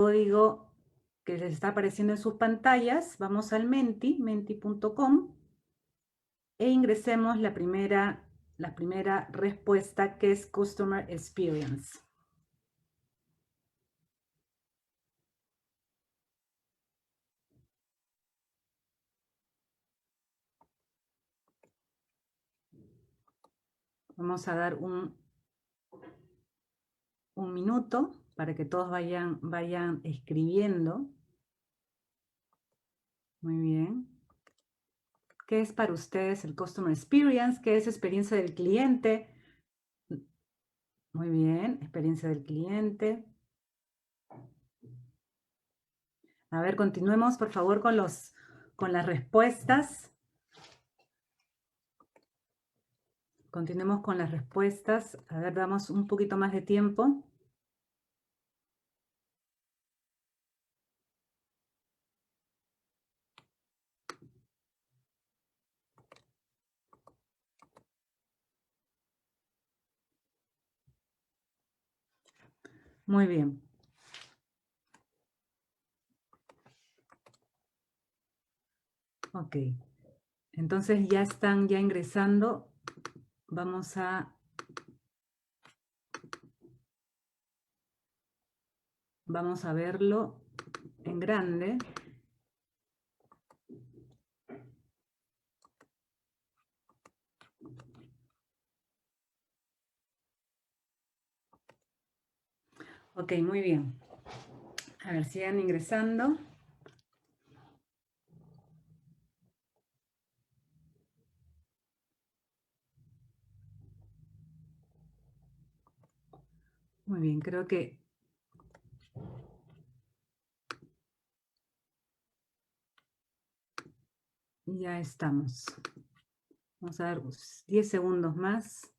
código que les está apareciendo en sus pantallas, vamos al menti.com e ingresemos la primera respuesta, que es Customer Experience. Vamos a dar un minuto para que todos vayan escribiendo. Muy bien. ¿Qué es para ustedes el Customer Experience? ¿Qué es experiencia del cliente? Muy bien, experiencia del cliente. A ver, continuemos, por favor, con las respuestas. Continuemos con las respuestas. A ver, damos un poquito más de tiempo. Muy bien. Ok. Entonces ya están ingresando. Vamos a verlo en grande. Ok, muy bien. A ver, sigan ingresando. Muy bien, creo que ya estamos. Vamos a dar 10 segundos más.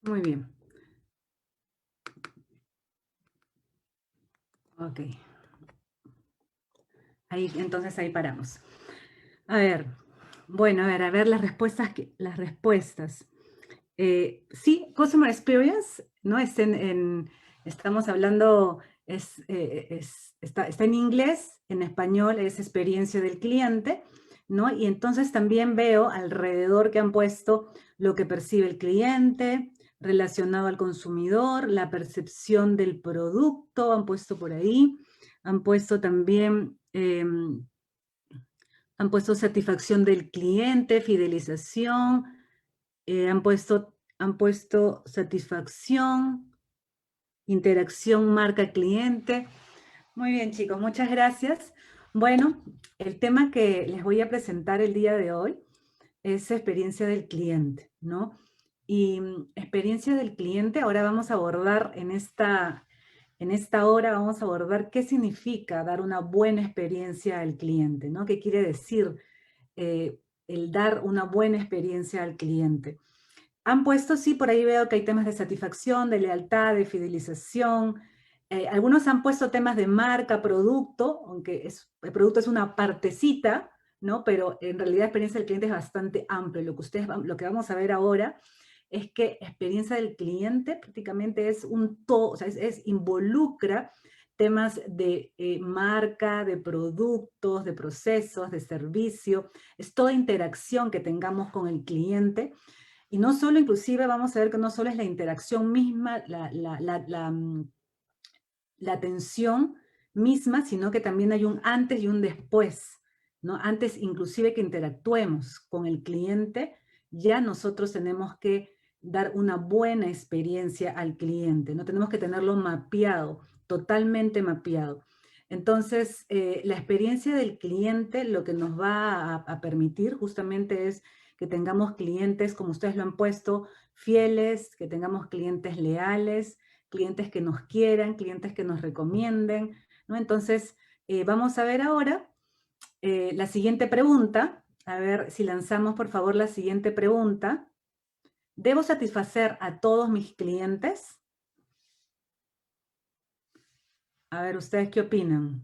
Muy bien. Ok. Entonces ahí paramos. A ver, bueno, a ver las respuestas. Sí, Customer Experience, ¿no? Estamos hablando, está en inglés, en español es experiencia del cliente, ¿no? Y entonces también veo alrededor que han puesto lo que percibe el cliente, relacionado al consumidor, la percepción del producto, han puesto por ahí, han puesto también... han puesto satisfacción del cliente, fidelización, han puesto satisfacción, interacción marca-cliente. Muy bien, chicos, muchas gracias. Bueno, el tema que les voy a presentar el día de hoy es experiencia del cliente, ¿no? Y experiencia del cliente, ahora vamos a abordar en esta hora, vamos a abordar qué significa dar una buena experiencia al cliente, ¿no? ¿Qué quiere decir el dar una buena experiencia al cliente? Han puesto, sí, por ahí veo que hay temas de satisfacción, de lealtad, de fidelización. Algunos han puesto temas de marca, producto, aunque el producto es una partecita, ¿no? Pero en realidad experiencia del cliente es bastante amplio. Lo que vamos a ver ahora es que experiencia del cliente prácticamente es un todo, o sea, involucra temas de marca, de productos, de procesos, de servicio. Es toda interacción que tengamos con el cliente. Y no solo, inclusive, vamos a ver que no solo es la interacción misma, la atención misma, sino que también hay un antes y un después, ¿no? Antes, inclusive, que interactuemos con el cliente, ya nosotros tenemos que dar una buena experiencia al cliente, ¿no? Tenemos que tenerlo mapeado, totalmente mapeado. Entonces, la experiencia del cliente lo que nos va a permitir justamente es que tengamos clientes, como ustedes lo han puesto, fieles, que tengamos clientes leales, clientes que nos quieran, clientes que nos recomienden, ¿no? Entonces, vamos a ver ahora la siguiente pregunta, a ver si lanzamos por favor la siguiente pregunta. ¿Debo satisfacer a todos mis clientes? A ver, ¿ustedes qué opinan?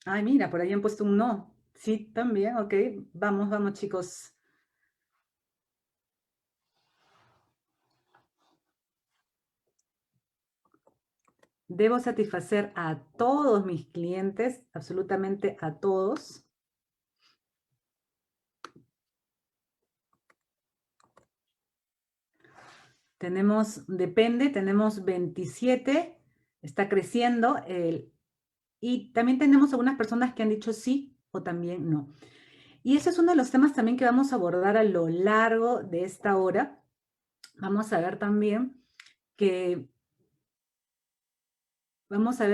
Ay, mira, por ahí han puesto un no. Sí, también, ok. Vamos, vamos, chicos. Debo satisfacer a todos mis clientes, absolutamente a todos. Tenemos 27, está creciendo, y también tenemos algunas personas que han dicho sí o también no. Y ese es uno de los temas también que vamos a abordar a lo largo de esta hora. Vamos a ver también que vamos a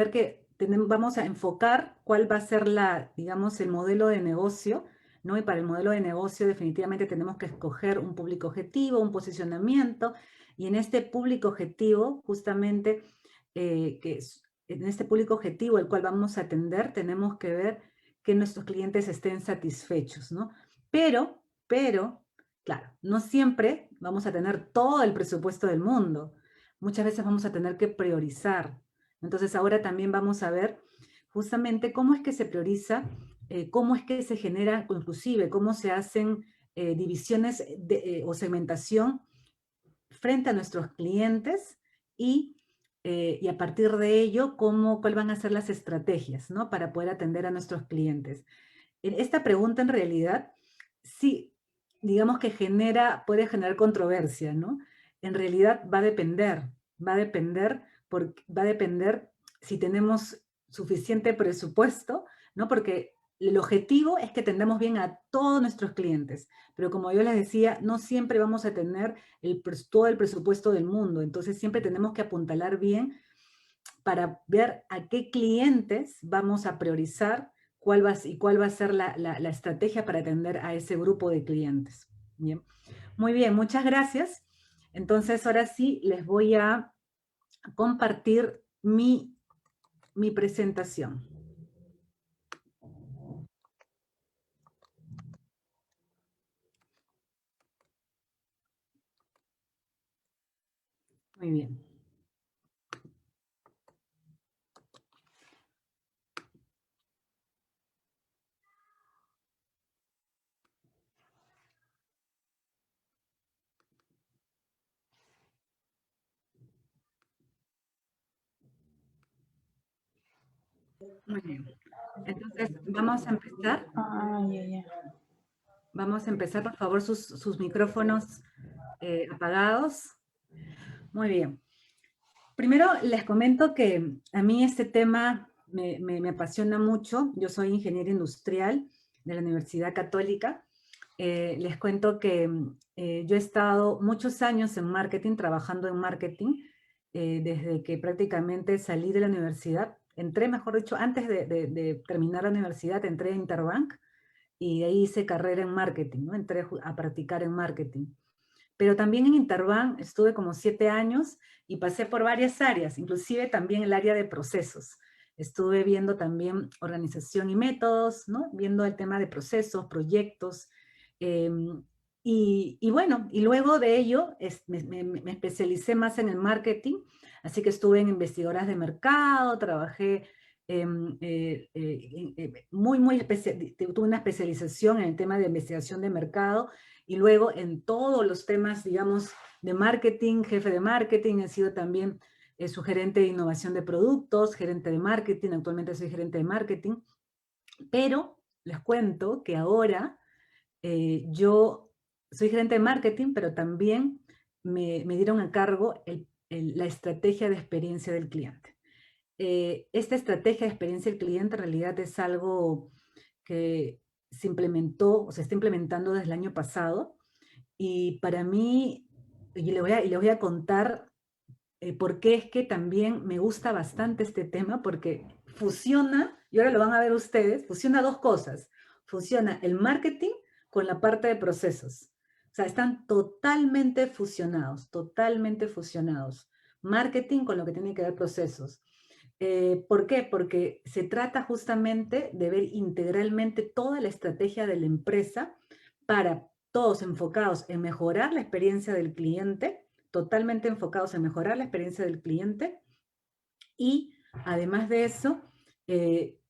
enfocar cuál va a ser digamos, el modelo de negocio, ¿no? Y para el modelo de negocio definitivamente tenemos que escoger un público objetivo, un posicionamiento, y en este público objetivo, justamente, en este público objetivo el cual vamos a atender, tenemos que ver que nuestros clientes estén satisfechos, ¿no? Pero, claro, no siempre vamos a tener todo el presupuesto del mundo. Muchas veces vamos a tener que priorizar. Entonces ahora también vamos a ver justamente cómo es que se prioriza, cómo es que se genera, inclusive cómo se hacen divisiones o segmentación frente a nuestros clientes y a partir de ello, cuáles van a ser las estrategias, ¿no? Para poder atender a nuestros clientes. Esta pregunta en realidad, sí, digamos que puede generar controversia, ¿no? En realidad va a depender, va a depender si tenemos suficiente presupuesto, ¿no? Porque el objetivo es que atendamos bien a todos nuestros clientes, pero como yo les decía, no siempre vamos a tener todo el presupuesto del mundo, entonces siempre tenemos que apuntalar bien para ver a qué clientes vamos a priorizar y cuál va a ser la estrategia para atender a ese grupo de clientes. Bien. Muy bien, muchas gracias. Entonces, ahora sí, les voy a compartir mi presentación. Muy bien. Muy bien. Entonces, vamos a empezar. Vamos a empezar, por favor, sus micrófonos apagados. Muy bien. Primero les comento que a mí este tema me apasiona mucho. Yo soy ingeniera industrial de la Universidad Católica. Les cuento que yo he estado muchos años en marketing, trabajando en marketing, desde que prácticamente salí de la universidad. Entré, mejor dicho, antes de terminar la universidad, entré a Interbank y de ahí hice carrera en marketing, ¿no? Entré a practicar en marketing. Pero también en Interbank estuve como 7 años y pasé por varias áreas, inclusive también el área de procesos. Estuve viendo también organización y métodos, ¿no? Viendo el tema de procesos, proyectos. Y bueno, y luego de ello me especialicé más en el marketing, así que estuve en investigadoras de mercado, trabajé tuve una especialización en el tema de investigación de mercado y luego en todos los temas, digamos, de marketing, jefe de marketing, he sido también su gerente de innovación de productos, gerente de marketing, actualmente soy gerente de marketing, pero les cuento que ahora yo soy gerente de marketing, pero también me dieron a cargo la estrategia de experiencia del cliente. Esta estrategia de experiencia del cliente en realidad es algo que se implementó, o se está implementando desde el año pasado, y para mí, y les voy a contar por qué es que también me gusta bastante este tema, porque fusiona, y ahora lo van a ver ustedes, fusiona dos cosas. Fusiona el marketing con la parte de procesos. O sea, están totalmente fusionados, totalmente fusionados. marketing con lo que tiene que ver procesos. ¿Por qué? Porque se trata justamente de ver integralmente toda la estrategia de la empresa para todos enfocados en mejorar la experiencia del cliente, totalmente enfocados en mejorar la experiencia del cliente y además de eso,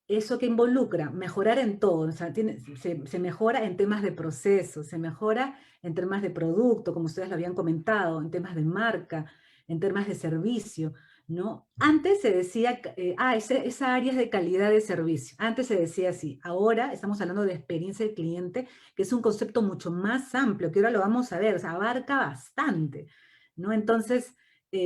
eso que involucra mejorar en todo, o sea, se mejora en temas de proceso, se mejora en temas de producto, como ustedes lo habían comentado, en temas de marca, en temas de servicio, ¿no? Antes se decía, esa área es de calidad de servicio. Antes se decía así. Ahora estamos hablando de experiencia del cliente, que es un concepto mucho más amplio, que ahora lo vamos a ver, o sea, abarca bastante, ¿no? Entonces,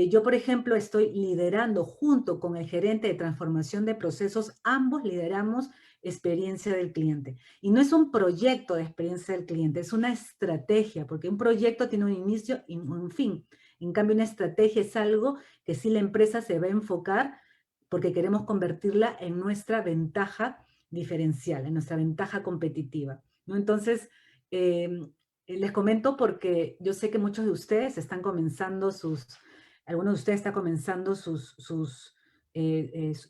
yo, por ejemplo, estoy liderando junto con el gerente de transformación de procesos, ambos lideramos experiencia del cliente. Y no es un proyecto de experiencia del cliente, es una estrategia, porque un proyecto tiene un inicio y un fin. En cambio, una estrategia es algo que sí la empresa se va a enfocar porque queremos convertirla en nuestra ventaja diferencial, en nuestra ventaja competitiva, ¿no? Entonces, les comento porque yo sé que muchos de ustedes están comenzando algunos de ustedes están comenzando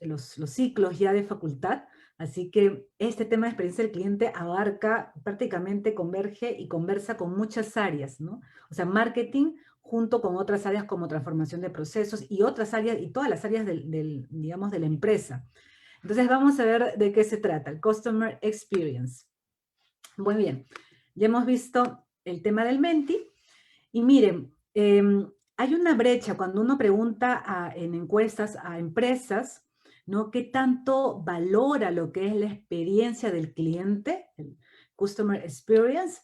los ciclos ya de facultad, así que este tema de experiencia del cliente abarca, prácticamente converge y conversa con muchas áreas, ¿no? O sea, marketing junto con otras áreas como transformación de procesos y otras áreas, y todas las áreas digamos, de la empresa. Entonces vamos a ver de qué se trata, el Customer Experience. Muy bien, ya hemos visto el tema del Menti, y miren, hay una brecha cuando uno pregunta en encuestas a empresas, ¿no? ¿Qué tanto valora lo que es la experiencia del cliente, el Customer Experience?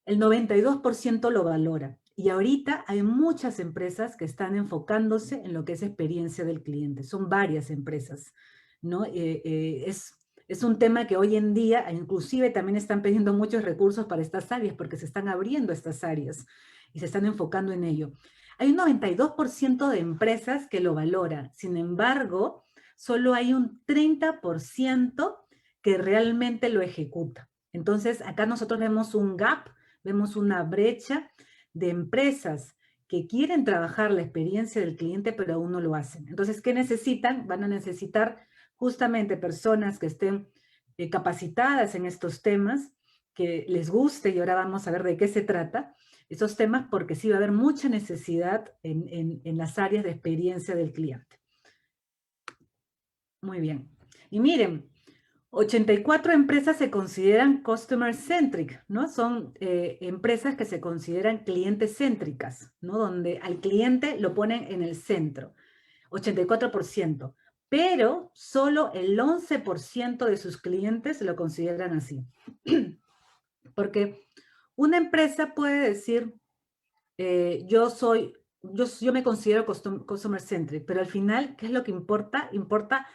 El 92% lo valora. Y ahorita hay muchas empresas que están enfocándose en lo que es experiencia del cliente. Son varias empresas, ¿no? Es un tema que hoy en día, inclusive también están pidiendo muchos recursos para estas áreas porque se están abriendo estas áreas y se están enfocando en ello. Hay un 92% de empresas que lo valoran. Sin embargo, solo hay un 30% que realmente lo ejecuta. Entonces, acá nosotros vemos un gap, vemos una brecha de empresas que quieren trabajar la experiencia del cliente, pero aún no lo hacen. Entonces, ¿qué necesitan? Van a necesitar justamente personas que estén capacitadas en estos temas, que les guste, y ahora vamos a ver de qué se trata, esos temas, porque sí va a haber mucha necesidad en las áreas de experiencia del cliente. Muy bien. Y miren, 84 empresas se consideran customer centric, ¿no? Son empresas que se consideran clientes céntricas, ¿no? Donde al cliente lo ponen en el centro, 84%. Pero solo el 11% de sus clientes lo consideran así. Porque una empresa puede decir, yo me considero customer centric, pero al final, ¿qué es lo que importa? Importa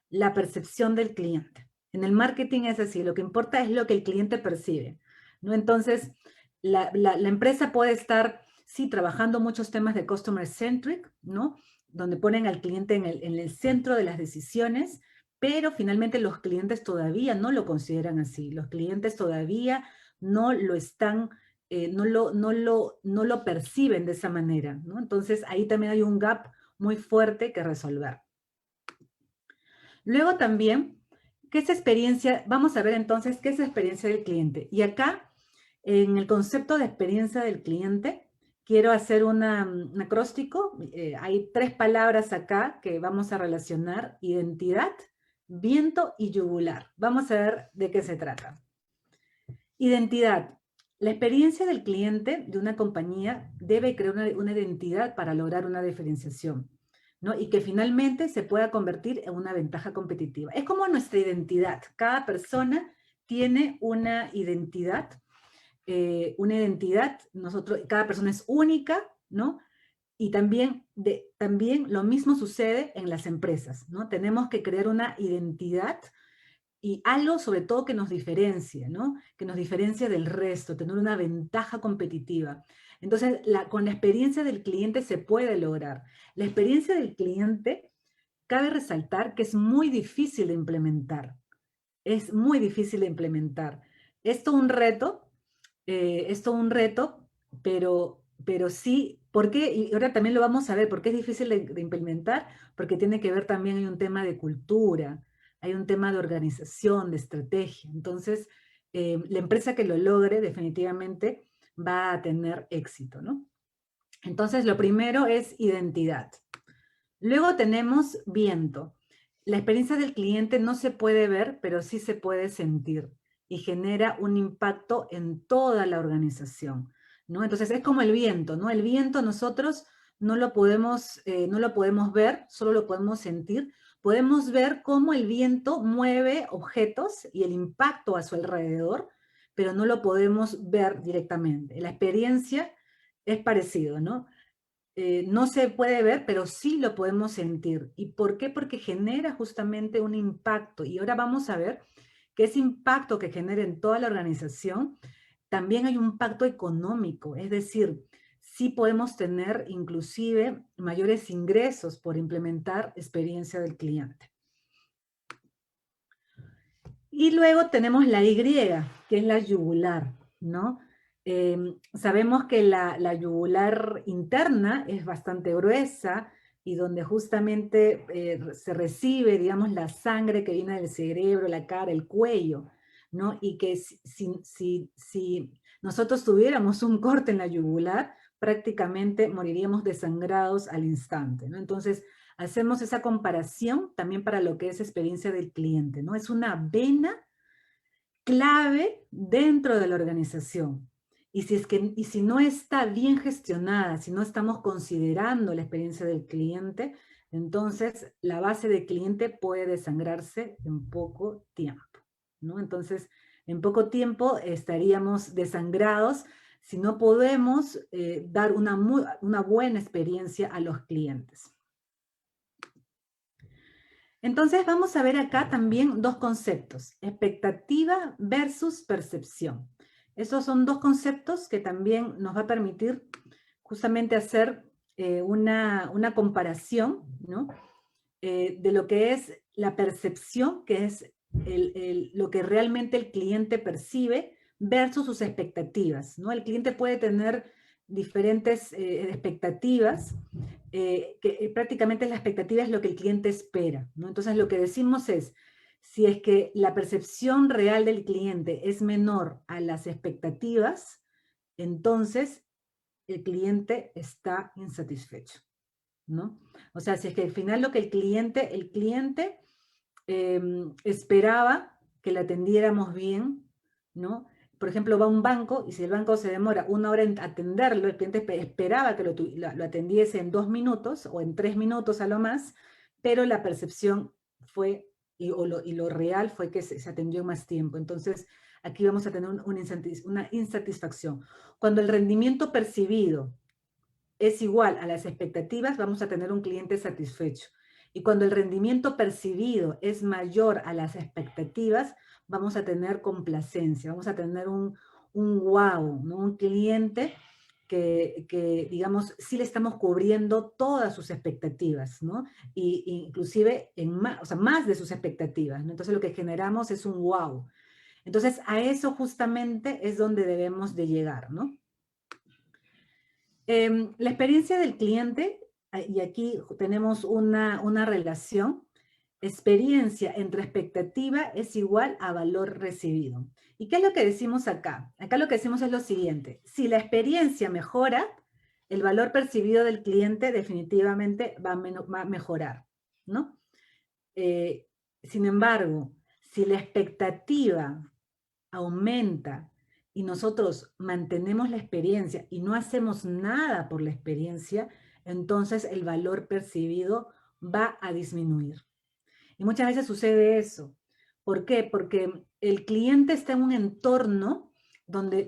la percepción del cliente. En el marketing es así, lo que importa es lo que el cliente percibe, ¿no? Entonces, la empresa puede estar, sí, trabajando muchos temas de customer centric, ¿no? Donde ponen al cliente en el centro de las decisiones, pero finalmente los clientes todavía no lo consideran así. Los clientes todavía no lo están no lo perciben de esa manera, ¿no? Entonces, ahí también hay un gap muy fuerte que resolver. Luego también, ¿qué es experiencia? Vamos a ver entonces qué es experiencia del cliente. Y acá, en el concepto de experiencia del cliente, quiero hacer un acróstico. Hay 3 palabras acá que vamos a relacionar: identidad, viento y yugular. Vamos a ver de qué se trata. Identidad. La experiencia del cliente de una compañía debe crear una identidad para lograr una diferenciación, ¿no? Y que finalmente se pueda convertir en una ventaja competitiva. Es como nuestra identidad. Cada persona tiene una identidad. Cada persona es única, ¿no? Y también lo mismo sucede en las empresas, ¿no? Tenemos que crear una identidad y algo sobre todo que nos diferencie, ¿no? Que nos diferencie del resto, tener una ventaja competitiva. Entonces, con la experiencia del cliente se puede lograr. La experiencia del cliente, cabe resaltar que es muy difícil de implementar. Es muy difícil de implementar. Es todo un reto, pero pero sí, ¿por qué? Y ahora también lo vamos a ver, ¿por qué es difícil de implementar? Porque tiene que ver también, hay un tema de cultura, hay un tema de organización, de estrategia. Entonces, la empresa que lo logre definitivamente va a tener éxito, ¿no? Entonces, lo primero es identidad. Luego tenemos viento. La experiencia del cliente no se puede ver, pero sí se puede sentir y genera un impacto en toda la organización, ¿no? Entonces es como el viento, ¿no? El viento nosotros no lo podemos ver, solo lo podemos sentir. Podemos ver cómo el viento mueve objetos y el impacto a su alrededor, pero no lo podemos ver directamente. La experiencia es parecido, ¿no? No se puede ver, pero sí lo podemos sentir. ¿Y por qué? Porque genera justamente un impacto. Y ahora vamos a ver que ese impacto que genera en toda la organización, también hay un impacto económico. Es decir, sí podemos tener inclusive mayores ingresos por implementar experiencia del cliente. Y luego tenemos la Y, que es la yugular, ¿no? Sabemos que la yugular interna es bastante gruesa y donde justamente se recibe, digamos, la sangre que viene del cerebro, la cara, el cuello, ¿no? Y que si nosotros tuviéramos un corte en la yugular, prácticamente moriríamos desangrados al instante, ¿no? Entonces, hacemos esa comparación también para lo que es experiencia del cliente, ¿no? Es una vena clave dentro de la organización. Y si no está bien gestionada, si no estamos considerando la experiencia del cliente, entonces la base del cliente puede desangrarse en poco tiempo, ¿no? Entonces, en poco tiempo estaríamos desangrados si no podemos dar una buena experiencia a los clientes. Entonces vamos a ver acá también dos conceptos, expectativa versus percepción. Esos son dos conceptos que también nos va a permitir justamente hacer una comparación, ¿no? De lo que es la percepción, que es lo que realmente el cliente percibe, versus sus expectativas, ¿no? El cliente puede tener diferentes expectativas, que prácticamente la expectativa es lo que el cliente espera, ¿no? Entonces lo que decimos es, si es que la percepción real del cliente es menor a las expectativas, entonces el cliente está insatisfecho, ¿no? O sea, si es que al final lo que el cliente esperaba que le atendiéramos bien, ¿no? Por ejemplo, va a un banco y si el banco se demora 1 hora en atenderlo, el cliente esperaba que lo atendiese en 2 minutos o en 3 minutos a lo más, pero la percepción fue, y lo real fue que se atendió en más tiempo. Entonces, aquí vamos a tener una insatisfacción. Cuando el rendimiento percibido es igual a las expectativas, vamos a tener un cliente satisfecho. Y cuando el rendimiento percibido es mayor a las expectativas, vamos a tener complacencia, vamos a tener un wow, ¿no? Un cliente que, digamos, sí le estamos cubriendo todas sus expectativas, ¿no? Y inclusive o sea, más de sus expectativas, ¿no? Entonces lo que generamos es un wow. Entonces a eso justamente es donde debemos de llegar, ¿no? La experiencia del cliente, y aquí tenemos una relación, experiencia entre expectativa es igual a valor recibido. ¿Y qué es lo que decimos acá? Acá lo que decimos es lo siguiente, si la experiencia mejora, el valor percibido del cliente definitivamente va a mejorar, ¿no? Sin embargo, si la expectativa aumenta y nosotros mantenemos la experiencia y no hacemos nada por la experiencia, entonces el valor percibido va a disminuir. Y muchas veces sucede eso. ¿Por qué? Porque el cliente está en un entorno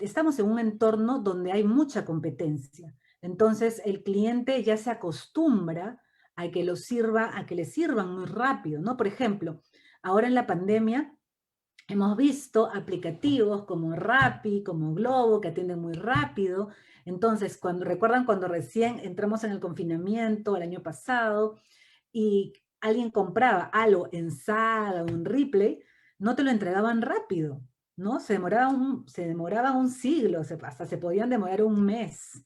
estamos en un entorno donde hay mucha competencia. Entonces el cliente ya se acostumbra a que le sirvan muy rápido, ¿no? Por ejemplo, ahora en la pandemia hemos visto aplicativos como Rappi, como Globo, que atienden muy rápido. Entonces, recuerdan cuando recién entramos en el confinamiento el año pasado y alguien compraba algo en Saga o en Ripley, no te lo entregaban rápido, ¿no? Se demoraba un siglo, hasta se podían demorar un mes.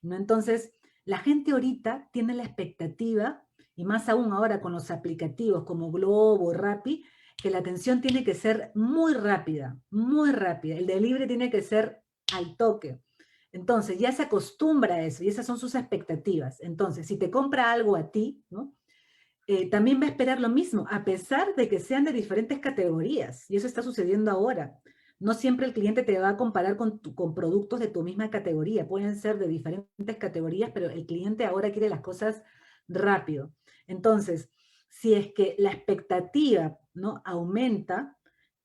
¿no? Entonces, la gente ahorita tiene la expectativa, y más aún ahora con los aplicativos como Globo, Rappi, que la atención tiene que ser muy rápida, muy rápida. El delivery tiene que ser al toque. Entonces, ya se acostumbra a eso, y esas son sus expectativas. Entonces, si te compra algo a ti, ¿no? También va a esperar lo mismo, a pesar de que sean de diferentes categorías, y eso está sucediendo ahora. No siempre el cliente te va a comparar con productos de tu misma categoría, pueden ser de diferentes categorías, pero el cliente ahora quiere las cosas rápido. Entonces, si es que la expectativa, ¿no?, aumenta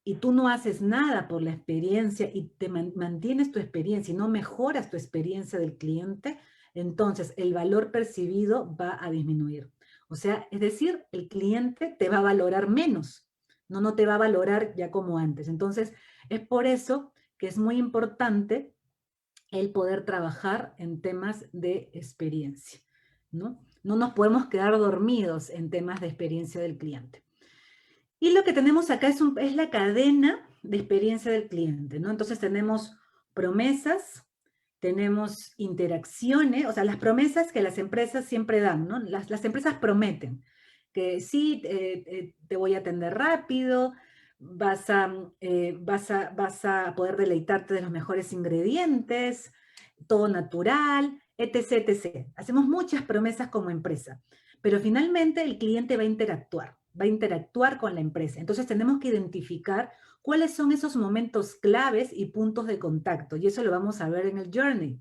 y tú no haces nada por la experiencia y te mantienes tu experiencia y no mejoras tu experiencia del cliente, entonces el valor percibido va a disminuir. O sea, es decir, el cliente te va a valorar menos, no te va a valorar ya como antes. Entonces, es por eso que es muy importante el poder trabajar en temas de experiencia, ¿no? No nos podemos quedar dormidos en temas de experiencia del cliente. Y lo que tenemos acá es la cadena de experiencia del cliente, ¿no? Entonces tenemos promesas, tenemos interacciones, o sea, las promesas que las empresas siempre dan, ¿no? Las empresas prometen que sí, te voy a atender rápido, vas a poder deleitarte de los mejores ingredientes, todo natural, etc., etc. Hacemos muchas promesas como empresa, pero finalmente el cliente va a interactuar con la empresa. Entonces tenemos que identificar cuáles son esos momentos claves y puntos de contacto, y eso lo vamos a ver en el Journey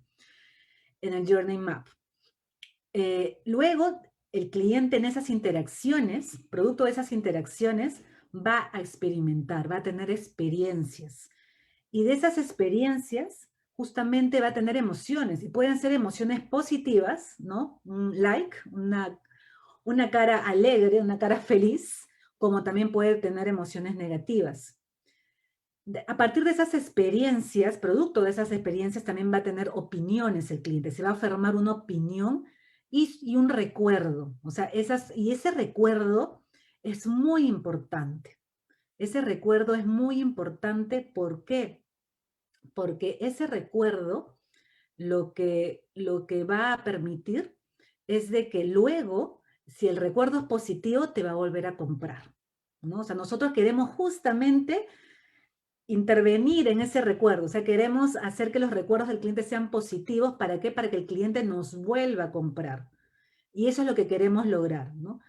Map. Luego, el cliente en esas interacciones, producto de esas interacciones, va a experimentar, va a tener experiencias. Y de esas experiencias, justamente va a tener emociones, y pueden ser emociones positivas, ¿no? Un like, una cara alegre, una cara feliz, como también puede tener emociones negativas. A partir de esas experiencias, producto de esas experiencias, también va a tener opiniones el cliente, se va a formar una opinión y un recuerdo. O sea, y ese recuerdo es muy importante. Ese recuerdo es muy importante, ¿por qué? Porque ese recuerdo lo que va a permitir es de que luego, si el recuerdo es positivo, te va a volver a comprar, ¿no? O sea, nosotros queremos justamente intervenir en ese recuerdo, o sea, queremos hacer que los recuerdos del cliente sean positivos, ¿para qué? Para que el cliente nos vuelva a comprar. Y eso es lo que queremos lograr, ¿no?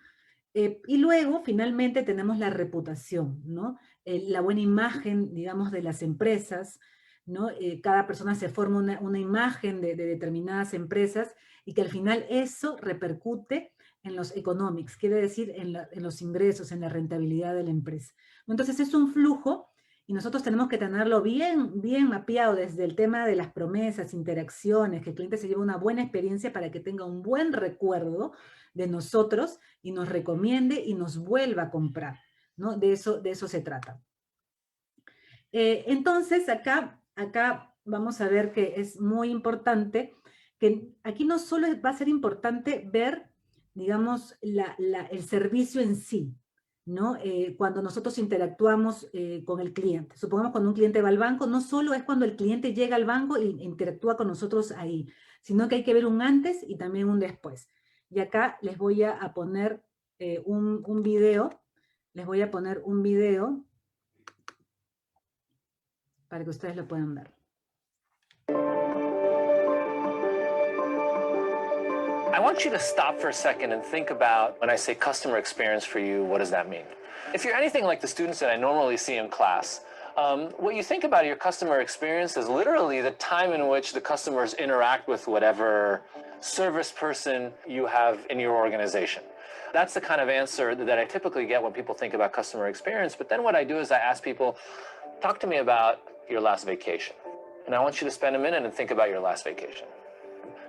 Y luego, finalmente, tenemos la reputación, ¿no? La buena imagen, digamos, de las empresas, ¿no? Cada persona se forma una imagen de determinadas empresas y que al final eso repercute en los economics, quiere decir en los ingresos, en la rentabilidad de la empresa. Entonces es un flujo y nosotros tenemos que tenerlo bien, bien mapeado desde el tema de las promesas, interacciones, que el cliente se lleve una buena experiencia para que tenga un buen recuerdo de nosotros y nos recomiende y nos vuelva a comprar, ¿no? De eso se trata. Entonces, acá vamos a ver que es muy importante, que aquí no solo va a ser importante ver, digamos, el servicio en sí, ¿no? Cuando nosotros interactuamos con el cliente. Supongamos cuando un cliente va al banco, no solo es cuando el cliente llega al banco e interactúa con nosotros ahí, sino que hay que ver un antes y también un después. Y acá les voy a poner un video, para que ustedes lo puedan ver. I want you to stop for a second and think about when I say customer experience for you, what does that mean? If you're anything like the students that I normally see in class, what you think about your customer experience is literally the time in which the customers interact with whatever service person you have in your organization. That's the kind of answer that I typically get when people think about customer experience. But then what I do is I ask people, talk to me about your last vacation. And I want you to spend a minute and think about your last vacation.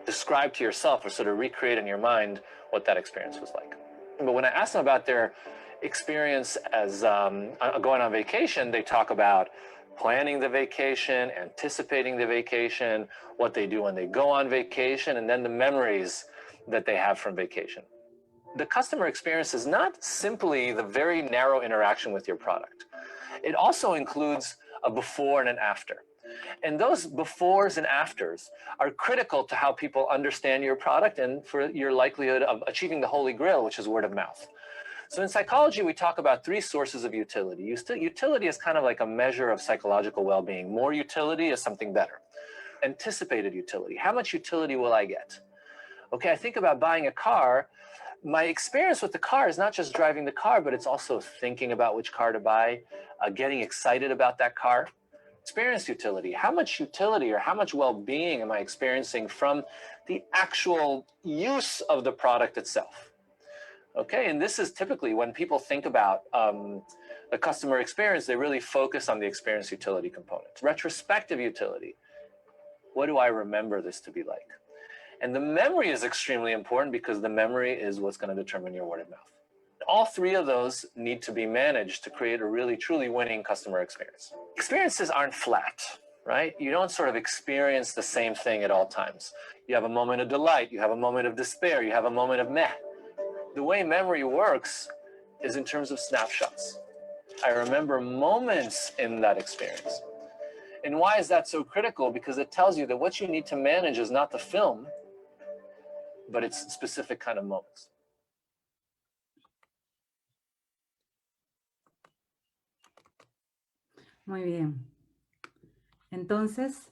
Describe to yourself or sort of recreate in your mind what that experience was like. But when I ask them about their experience as going on vacation, they talk about planning the vacation, anticipating the vacation, what they do when they go on vacation, and then the memories that they have from vacation. The customer experience is not simply the very narrow interaction with your product. It also includes a before and an after. And those befores and afters are critical to how people understand your product and for your likelihood of achieving the holy grail, which is word of mouth. So in psychology, we talk about three sources of utility. Utility is kind of like a measure of psychological well-being. More utility is something better. Anticipated utility. How much utility will I get? Okay, I think about buying a car. My experience with the car is not just driving the car, but it's also thinking about which car to buy, getting excited about that car. Experience utility. How much utility or how much well-being am I experiencing from the actual use of the product itself? Okay, and this is typically when people think about the customer experience, they really focus on the experience utility component. Retrospective utility. What do I remember this to be like? And the memory is extremely important because the memory is what's going to determine your word of mouth. All three of those need to be managed to create a really truly winning customer experience. Experiences aren't flat, right? You don't sort of experience the same thing at all times. You have a moment of delight, you have a moment of despair, you have a moment of meh. The way memory works is in terms of snapshots. I remember moments in that experience. And why is that so critical? Because it tells you that what you need to manage is not the film, but it's specific kind of moments. Muy bien. Entonces,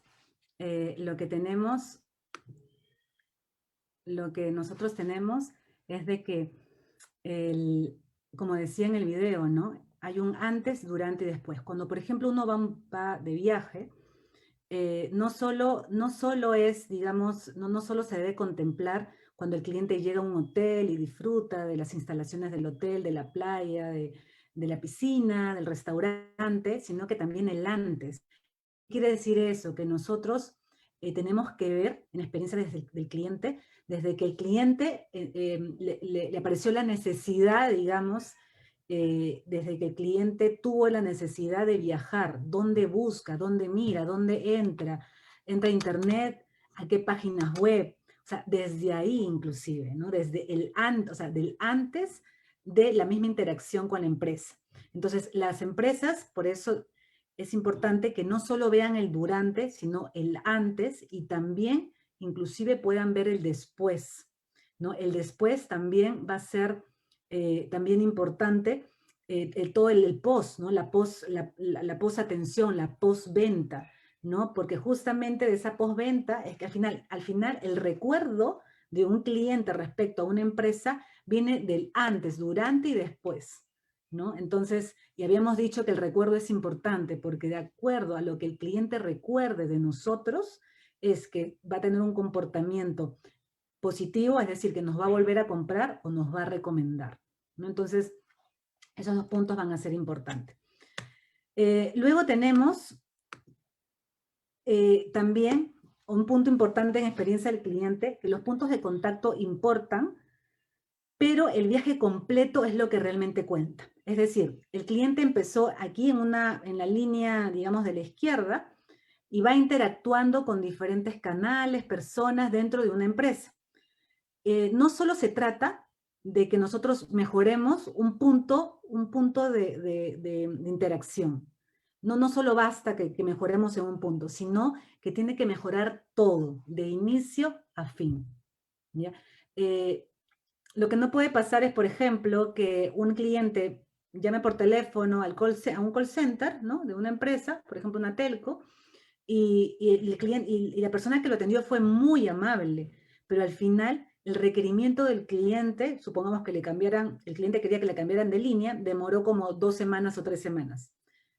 lo que nosotros tenemos es de que, como decía en el video, ¿no? Hay un antes, durante y después. Cuando, por ejemplo, uno va de viaje, no solo es, digamos, no solo se debe contemplar cuando el cliente llega a un hotel y disfruta de las instalaciones del hotel, de la playa, de la piscina, del restaurante, sino que también el antes. Quiere decir eso, que nosotros tenemos que ver en experiencia del cliente, desde que el cliente le apareció la necesidad, digamos, desde que el cliente tuvo la necesidad de viajar, dónde busca, dónde mira, dónde entra a internet, a qué páginas web, o sea, desde ahí inclusive, ¿no? Desde del antes de la misma interacción con la empresa. Entonces, las empresas, por eso es importante que no solo vean el durante, sino el antes y también inclusive puedan ver el después, ¿no? El después también va a ser también importante, todo el post, ¿no? La post-atención, la post-venta, ¿no? Porque justamente de esa post-venta es que al final el recuerdo de un cliente respecto a una empresa viene del antes, durante y después, ¿no? Entonces, y habíamos dicho que el recuerdo es importante porque de acuerdo a lo que el cliente recuerde de nosotros, es que va a tener un comportamiento positivo, es decir, que nos va a volver a comprar o nos va a recomendar, ¿no? Entonces, esos dos puntos van a ser importantes. Luego tenemos también un punto importante en experiencia del cliente, que los puntos de contacto importan, pero el viaje completo es lo que realmente cuenta. Es decir, el cliente empezó aquí en la línea, digamos, de la izquierda, y va interactuando con diferentes canales, personas dentro de una empresa. No solo se trata de que nosotros mejoremos un punto de interacción. No solo basta que mejoremos en un punto, sino que tiene que mejorar todo, de inicio a fin, ¿ya? Lo que no puede pasar es, por ejemplo, que un cliente llame por teléfono a un call center, ¿no? De una empresa, por ejemplo una telco, y la persona que lo atendió fue muy amable, pero al final el requerimiento del cliente, supongamos que el cliente quería que le cambiaran de línea, demoró como 2 semanas o 3 semanas,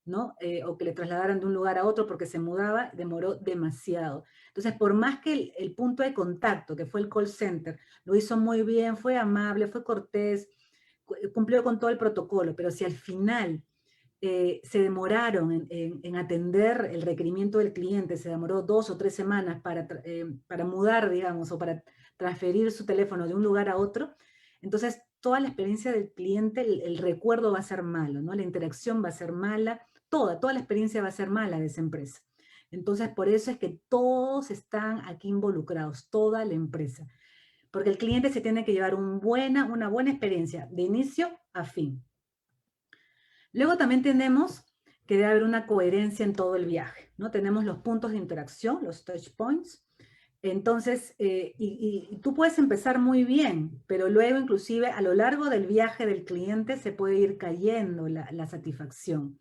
¿no? O que le trasladaran de un lugar a otro porque se mudaba, demoró demasiado. Entonces, por más que el punto de contacto, que fue el call center, lo hizo muy bien, fue amable, fue cortés, cumplió con todo el protocolo, pero si al final se demoraron en atender el requerimiento del cliente, se demoró 2 o 3 semanas para mudar, digamos, o para transferir su teléfono de un lugar a otro, entonces toda la experiencia del cliente, el recuerdo va a ser malo, ¿no? La interacción va a ser mala, toda la experiencia va a ser mala de esa empresa. Entonces, por eso es que todos están aquí involucrados, toda la empresa. Porque el cliente se tiene que llevar una buena experiencia, de inicio a fin. Luego también tenemos que debe haber una coherencia en todo el viaje, ¿no? Tenemos los puntos de interacción, los touch points. Entonces, y tú puedes empezar muy bien, pero luego inclusive a lo largo del viaje del cliente se puede ir cayendo la satisfacción.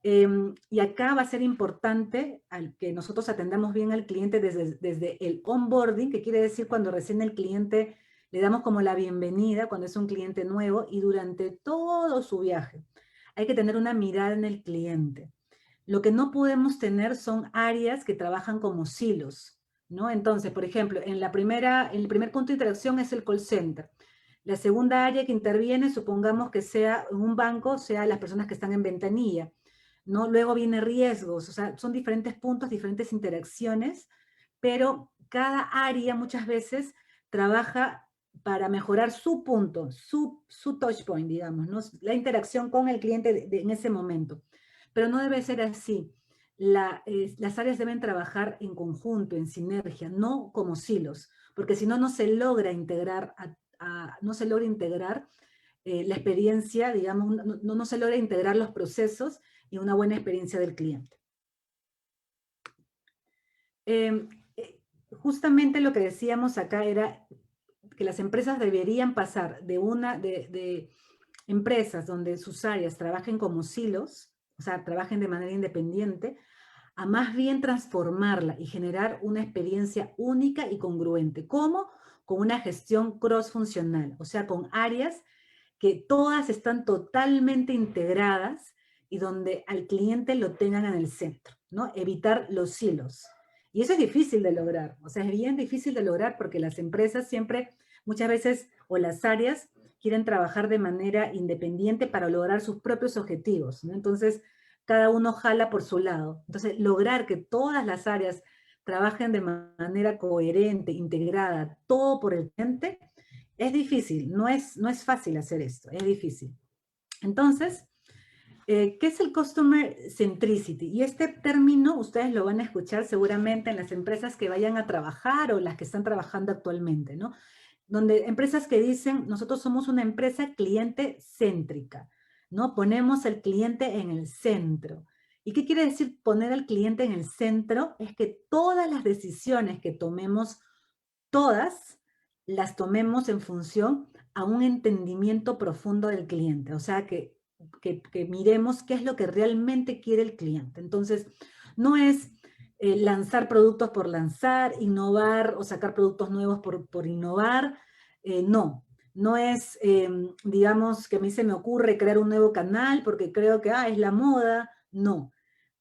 Y acá va a ser importante que nosotros atendamos bien al cliente desde el onboarding, que quiere decir cuando recién el cliente le damos como la bienvenida, cuando es un cliente nuevo, y durante todo su viaje. Hay que tener una mirada en el cliente. Lo que no podemos tener son áreas que trabajan como silos, ¿no? Entonces, por ejemplo, en el primer punto de interacción es el call center. La segunda área que interviene, supongamos que sea en un banco, sea las personas que están en ventanilla, ¿no? Luego viene riesgos, o sea, son diferentes puntos, diferentes interacciones, pero cada área muchas veces trabaja para mejorar su punto, su touch point, digamos, ¿no? La interacción con el cliente en ese momento. Pero no debe ser así. Las áreas deben trabajar en conjunto, en sinergia, no como silos, porque si no, no se logra integrar, no se logra integrar la experiencia, digamos, no se logra integrar los procesos y una buena experiencia del cliente. Justamente lo que decíamos acá era que las empresas deberían pasar de empresas donde sus áreas trabajen como silos, o sea, trabajen de manera independiente, a más bien transformarla y generar una experiencia única y congruente. ¿Cómo? Con una gestión cross-funcional, o sea, con áreas que todas están totalmente integradas y donde al cliente lo tengan en el centro, ¿no? Evitar los silos. Y eso es difícil de lograr, o sea, es bien difícil de lograr porque las empresas siempre, muchas veces, o las áreas, quieren trabajar de manera independiente para lograr sus propios objetivos, ¿no? Entonces, cada uno jala por su lado. Entonces, lograr que todas las áreas trabajen de manera coherente, integrada, todo por el cliente, es difícil, no es fácil hacer esto, es difícil. Entonces, ¿qué es el Customer Centricity? Y este término ustedes lo van a escuchar seguramente en las empresas que vayan a trabajar o las que están trabajando actualmente, ¿no? Donde empresas que dicen, nosotros somos una empresa cliente céntrica, ¿no? Ponemos al cliente en el centro. ¿Y qué quiere decir poner al cliente en el centro? Es que todas las decisiones que tomemos, todas las tomemos en función a un entendimiento profundo del cliente. O sea, que miremos qué es lo que realmente quiere el cliente. Entonces, no es lanzar productos por lanzar, innovar o sacar productos nuevos por innovar. No es, digamos, que a mí se me ocurre crear un nuevo canal porque creo que es la moda. No.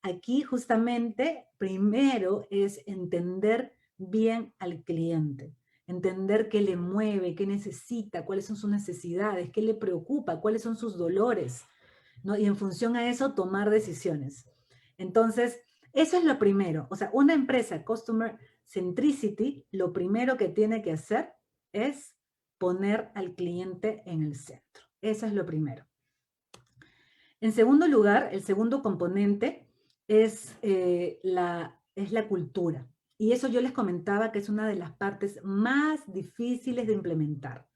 Aquí justamente primero es entender bien al cliente, entender qué le mueve, qué necesita, cuáles son sus necesidades, qué le preocupa, cuáles son sus dolores, ¿no? Y en función a eso tomar decisiones. Entonces, eso es lo primero. O sea, una empresa Customer Centricity, lo primero que tiene que hacer es poner al cliente en el centro. Eso es lo primero. En segundo lugar, el segundo componente es la cultura. Y eso yo les comentaba que es una de las partes más difíciles de implementar.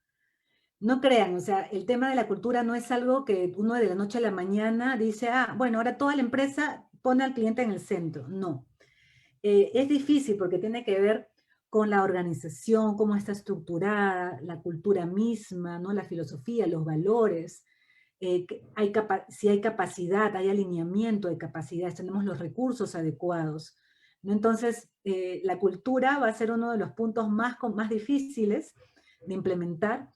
No crean, o sea, el tema de la cultura no es algo que uno de la noche a la mañana dice, bueno, ahora toda la empresa pone al cliente en el centro. No. Es difícil porque tiene que ver con la organización, cómo está estructurada, la cultura misma, ¿no? La filosofía, los valores. Si hay capacidad, hay alineamiento de capacidades, tenemos los recursos adecuados, ¿no? Entonces, la cultura va a ser uno de los puntos más difíciles de implementar,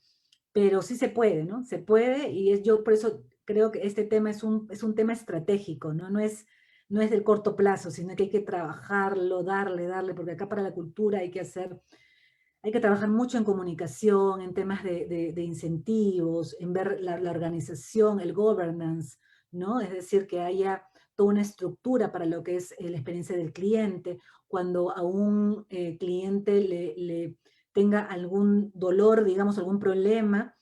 pero sí se puede, ¿no? Se puede, y yo por eso creo que este tema es un tema estratégico, ¿no? No es del corto plazo, sino que hay que trabajarlo, darle, porque acá para la cultura hay que trabajar mucho en comunicación, en temas de incentivos, en ver la organización, el governance, ¿no? Es decir, que haya toda una estructura para lo que es la experiencia del cliente. Cuando a un cliente le tenga algún dolor, digamos, algún problema,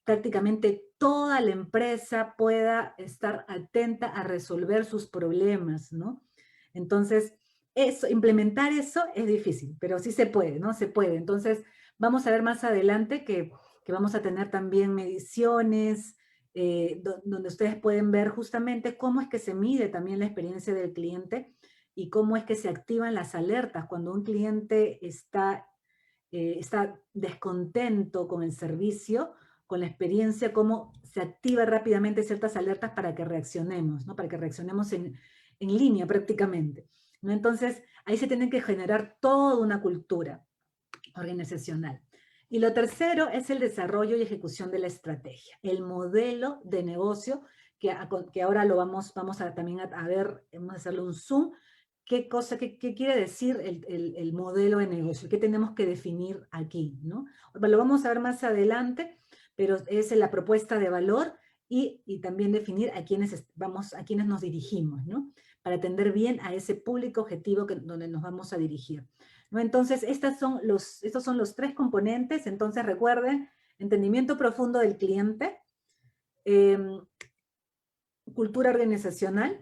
prácticamente toda la empresa pueda estar atenta a resolver sus problemas, ¿no? Entonces, implementar eso es difícil, pero sí se puede, ¿no? Se puede. Entonces, vamos a ver más adelante que vamos a tener también mediciones, donde ustedes pueden ver justamente cómo es que se mide también la experiencia del cliente y cómo es que se activan las alertas cuando un cliente está descontento con el servicio, con la experiencia, cómo se activa rápidamente ciertas alertas para que reaccionemos, ¿no? Para que reaccionemos en línea prácticamente, ¿no? Entonces, ahí se tiene que generar toda una cultura organizacional. Y lo tercero es el desarrollo y ejecución de la estrategia, el modelo de negocio, que ahora lo vamos a también a ver, vamos a hacerle un zoom, qué quiere decir el modelo de negocio, qué tenemos que definir aquí, ¿no? Lo vamos a ver más adelante, pero es la propuesta de valor y también definir a quiénes nos dirigimos, ¿no? Para atender bien a ese público objetivo donde nos vamos a dirigir, ¿no? Entonces, estos son los 3 componentes. Entonces, recuerden, entendimiento profundo del cliente, cultura organizacional,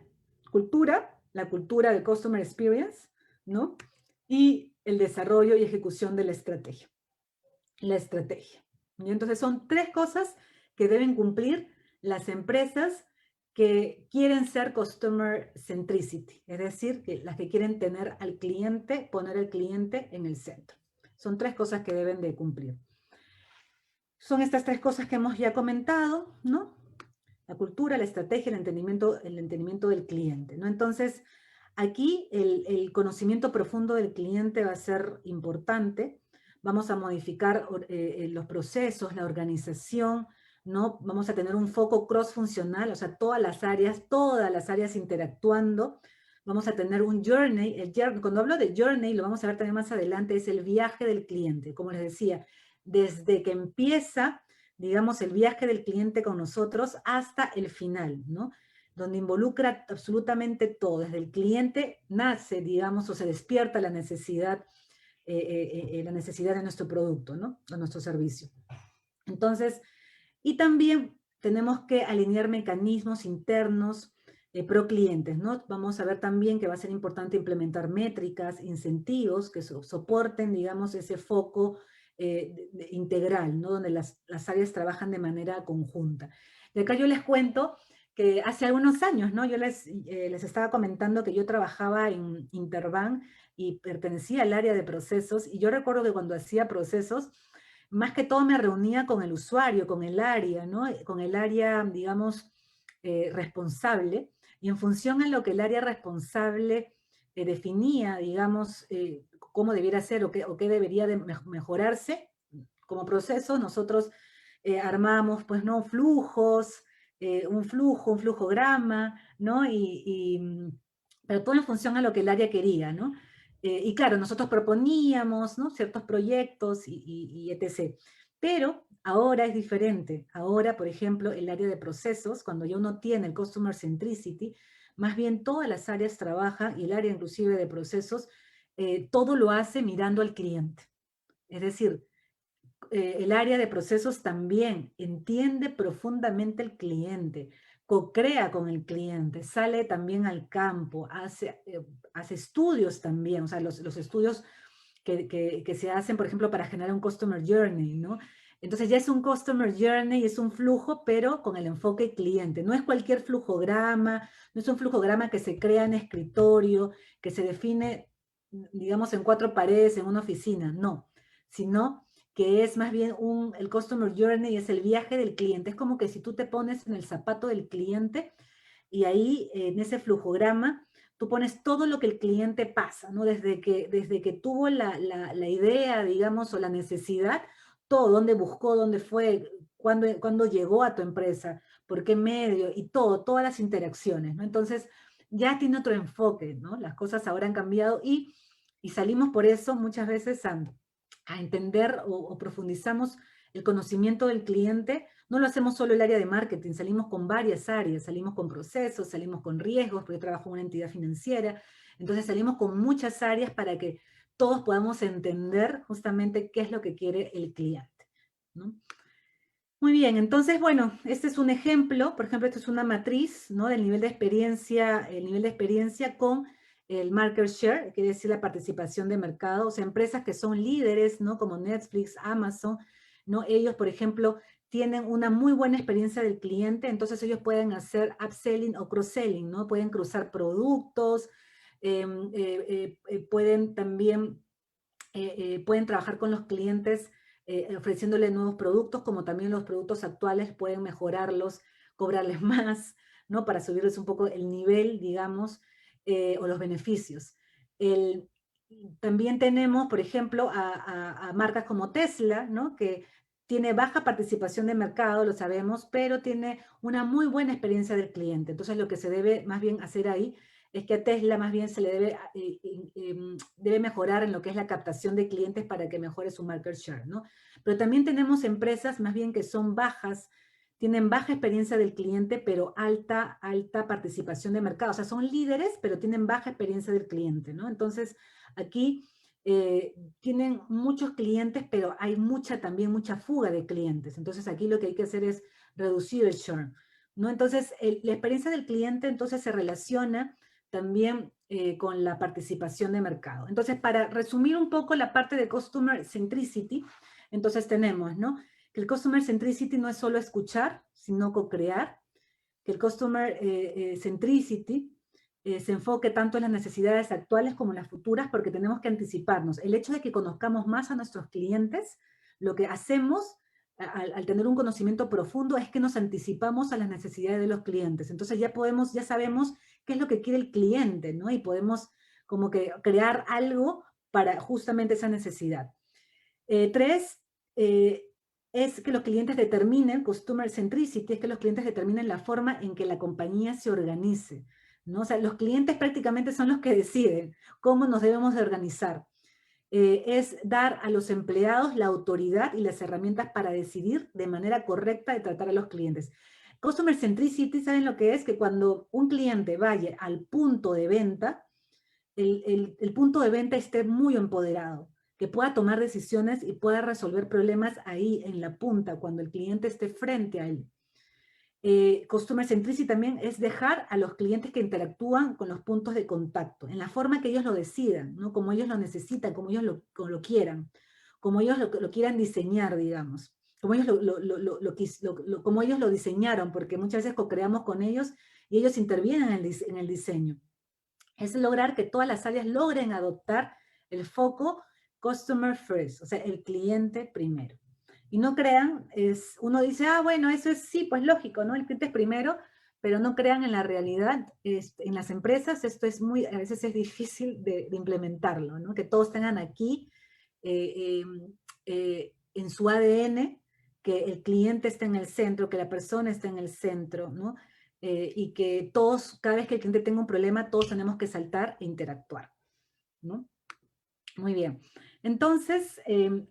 la cultura de Customer Experience, ¿no? Y el desarrollo y ejecución de la estrategia. ¿Y? Entonces, son 3 cosas que deben cumplir las empresas que quieren ser customer centricity, es decir, las que quieren tener al cliente, poner al cliente en el centro. Son 3 cosas que deben de cumplir. Son estas 3 cosas que hemos ya comentado, ¿no? La cultura, la estrategia, el entendimiento del cliente, ¿no? Entonces, aquí el conocimiento profundo del cliente va a ser importante. Vamos a modificar los procesos, la organización, ¿no? Vamos a tener un foco cross-funcional, o sea, todas las áreas interactuando. Vamos a tener un journey. Cuando hablo de journey, lo vamos a ver también más adelante, es el viaje del cliente. Como les decía, desde que empieza, digamos, el viaje del cliente con nosotros hasta el final, ¿no? Donde involucra absolutamente todo. Desde el cliente nace, digamos, o se despierta la necesidad de nuestro producto, ¿no? De nuestro servicio. Entonces, y también tenemos que alinear mecanismos internos pro clientes, ¿no? Vamos a ver también que va a ser importante implementar métricas, incentivos que soporten, digamos, ese foco integral, ¿no? Donde las áreas trabajan de manera conjunta. Y acá yo les cuento que hace algunos años, ¿no? Yo les estaba comentando que yo trabajaba en Interbank y pertenecía al área de procesos, y yo recuerdo que cuando hacía procesos, más que todo me reunía con el usuario, con el área, ¿no? Con el área, digamos, responsable, y en función a lo que el área responsable definía, digamos, cómo debiera ser o qué debería de mejorarse como proceso, nosotros armamos, pues, ¿no? Flujos, un flujograma, ¿no? Pero todo en función a lo que el área quería, ¿no? Y claro, nosotros proponíamos, ¿no? Ciertos proyectos y etc. Pero ahora es diferente. Ahora, por ejemplo, el área de procesos, cuando ya uno tiene el Customer Centricity, más bien todas las áreas trabajan, y el área inclusive de procesos, todo lo hace mirando al cliente. Es decir, el área de procesos también entiende profundamente el cliente, co-crea con el cliente, sale también al campo, hace estudios también, o sea, los estudios que se hacen, por ejemplo, para generar un Customer Journey, ¿no? Entonces ya es un Customer Journey, es un flujo, pero con el enfoque cliente. No es cualquier flujograma, no es un flujograma que se crea en escritorio, que se define, digamos, en 4 paredes, en una oficina, no. Sino que es más bien el Customer Journey, es el viaje del cliente. Es como que si tú te pones en el zapato del cliente y ahí en ese flujograma tú pones todo lo que el cliente pasa, ¿no? Desde que tuvo la idea, digamos, o la necesidad, todo, dónde buscó, dónde fue, cuándo llegó a tu empresa, por qué medio, y todas las interacciones, ¿no? Entonces, ya tiene otro enfoque, ¿no? Las cosas ahora han cambiado y salimos por eso muchas veces a entender o profundizamos el conocimiento del cliente. No lo hacemos solo el área de marketing, salimos con varias áreas, salimos con procesos, salimos con riesgos, porque yo trabajo en una entidad financiera, entonces salimos con muchas áreas para que todos podamos entender justamente qué es lo que quiere el cliente, ¿no? Muy bien, entonces, bueno, este es un ejemplo, por ejemplo, esto es una matriz, ¿no? Del nivel de experiencia con el market share, quiere decir la participación de mercado, o sea, empresas que son líderes, ¿no? Como Netflix, Amazon, ¿no? Ellos, por ejemplo, tienen una muy buena experiencia del cliente, entonces ellos pueden hacer upselling o cross-selling, ¿no? Pueden cruzar productos, pueden también, pueden trabajar con los clientes ofreciéndole nuevos productos, como también los productos actuales pueden mejorarlos, cobrarles más, ¿no? Para subirles un poco el nivel, digamos, o los beneficios. También tenemos, por ejemplo, a marcas como Tesla, ¿no? Que tiene baja participación de mercado, lo sabemos, pero tiene una muy buena experiencia del cliente. Entonces, lo que se debe más bien hacer ahí es que a Tesla más bien se le debe mejorar en lo que es la captación de clientes para que mejore su market share, ¿no? Pero también tenemos empresas más bien que son bajas, tienen baja experiencia del cliente, pero alta participación de mercado. O sea, son líderes, pero tienen baja experiencia del cliente, ¿no? Entonces, aquí tienen muchos clientes, pero hay también mucha fuga de clientes. Entonces, aquí lo que hay que hacer es reducir el churn, ¿no? Entonces, la experiencia del cliente entonces se relaciona también con la participación de mercado. Entonces, para resumir un poco la parte de Customer Centricity, entonces tenemos, ¿no? Que el Customer Centricity no es solo escuchar, sino co-crear, que el Customer Centricity se enfoque tanto en las necesidades actuales como en las futuras, porque tenemos que anticiparnos. El hecho de que conozcamos más a nuestros clientes, lo que hacemos al tener un conocimiento profundo es que nos anticipamos a las necesidades de los clientes. Entonces ya sabemos qué es lo que quiere el cliente, ¿no? Y podemos como que crear algo para justamente esa necesidad. 3, es que los clientes determinen, Customer Centricity, es que los clientes determinen la forma en que la compañía se organice, ¿no? O sea, los clientes prácticamente son los que deciden cómo nos debemos de organizar. Es dar a los empleados la autoridad y las herramientas para decidir de manera correcta de tratar a los clientes. Customer Centricity, ¿saben lo que es? Que cuando un cliente vaya al punto de venta, el punto de venta esté muy empoderado, que pueda tomar decisiones y pueda resolver problemas ahí en la punta, cuando el cliente esté frente a él. Customer Centricity también es dejar a los clientes que interactúan con los puntos de contacto, en la forma que ellos lo decidan, ¿no? Como ellos lo necesitan, como ellos lo quieran, como ellos lo quieran diseñar, digamos, como ellos como ellos lo diseñaron, porque muchas veces co-creamos con ellos y ellos intervienen en el diseño. Es lograr que todas las áreas logren adoptar el foco Customer First, o sea, el cliente primero. Y no crean, uno dice, bueno, eso es, sí, pues lógico, ¿no? El cliente es primero, pero no crean en la realidad, en las empresas esto es a veces es difícil de implementarlo, ¿no? Que todos tengan aquí en su ADN que el cliente esté en el centro, que la persona esté en el centro, ¿no? Y que todos, cada vez que el cliente tenga un problema, todos tenemos que saltar e interactuar, ¿no? Muy bien. Entonces,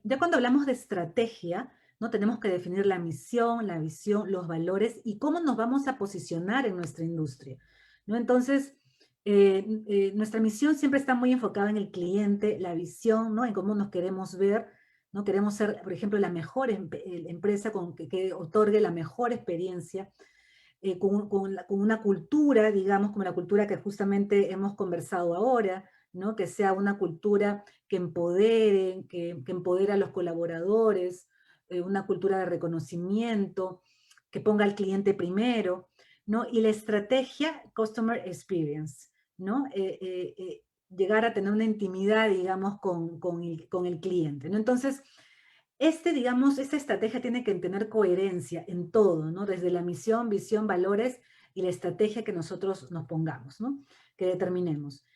ya cuando hablamos de estrategia, ¿no? Tenemos que definir la misión, la visión, los valores y cómo nos vamos a posicionar en nuestra industria, ¿no? Entonces, nuestra misión siempre está muy enfocada en el cliente, la visión, ¿no? En cómo nos queremos ver, ¿no? Queremos ser, por ejemplo, la mejor empresa que otorgue la mejor experiencia, con una cultura, digamos, como la cultura que justamente hemos conversado ahora, ¿no? Que sea una cultura que empodere, que empodere a los colaboradores, una cultura de reconocimiento, que ponga al cliente primero, ¿no? Y la estrategia Customer Experience, ¿no? Llegar a tener una intimidad, digamos, con el cliente, ¿no? Entonces, digamos, esta estrategia tiene que tener coherencia en todo, ¿no? Desde la misión, visión, valores y la estrategia que nosotros nos pongamos, ¿no? Que determinemos.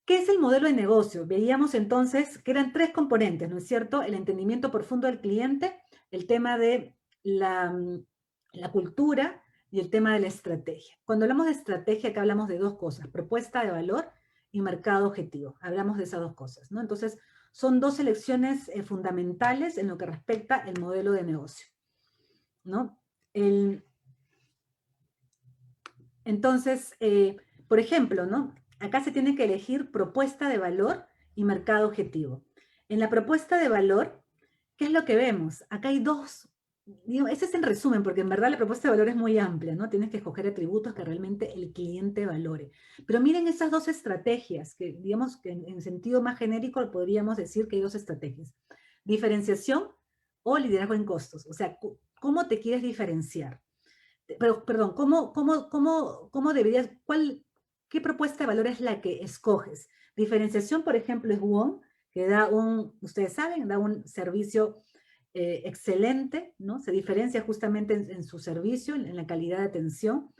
¿Qué es el modelo de negocio? Veíamos entonces que eran 3 componentes, ¿no es cierto? El entendimiento profundo del cliente, el tema de la cultura y el tema de la estrategia. Cuando hablamos de estrategia, acá hablamos de 2 cosas, propuesta de valor y mercado objetivo. Hablamos de esas 2 cosas, ¿no? Entonces, son 2 elecciones fundamentales en lo que respecta al modelo de negocio, ¿no? Entonces, por ejemplo, ¿no? Acá se tiene que elegir propuesta de valor y mercado objetivo. En la propuesta de valor, ¿qué es lo que vemos? Acá hay 2, digo, ese es en resumen, porque en verdad la propuesta de valor es muy amplia, ¿no? Tienes que escoger atributos que realmente el cliente valore. Pero miren esas 2 estrategias, que digamos que en sentido más genérico podríamos decir que hay 2 estrategias. Diferenciación o liderazgo en costos. O sea, cómo te quieres diferenciar. Pero, perdón, ¿cómo deberías, qué propuesta de valor es la que escoges? Diferenciación, por ejemplo, es WOM, que ustedes saben, da un servicio excelente, ¿no? Se diferencia justamente en su servicio, en la calidad de atención,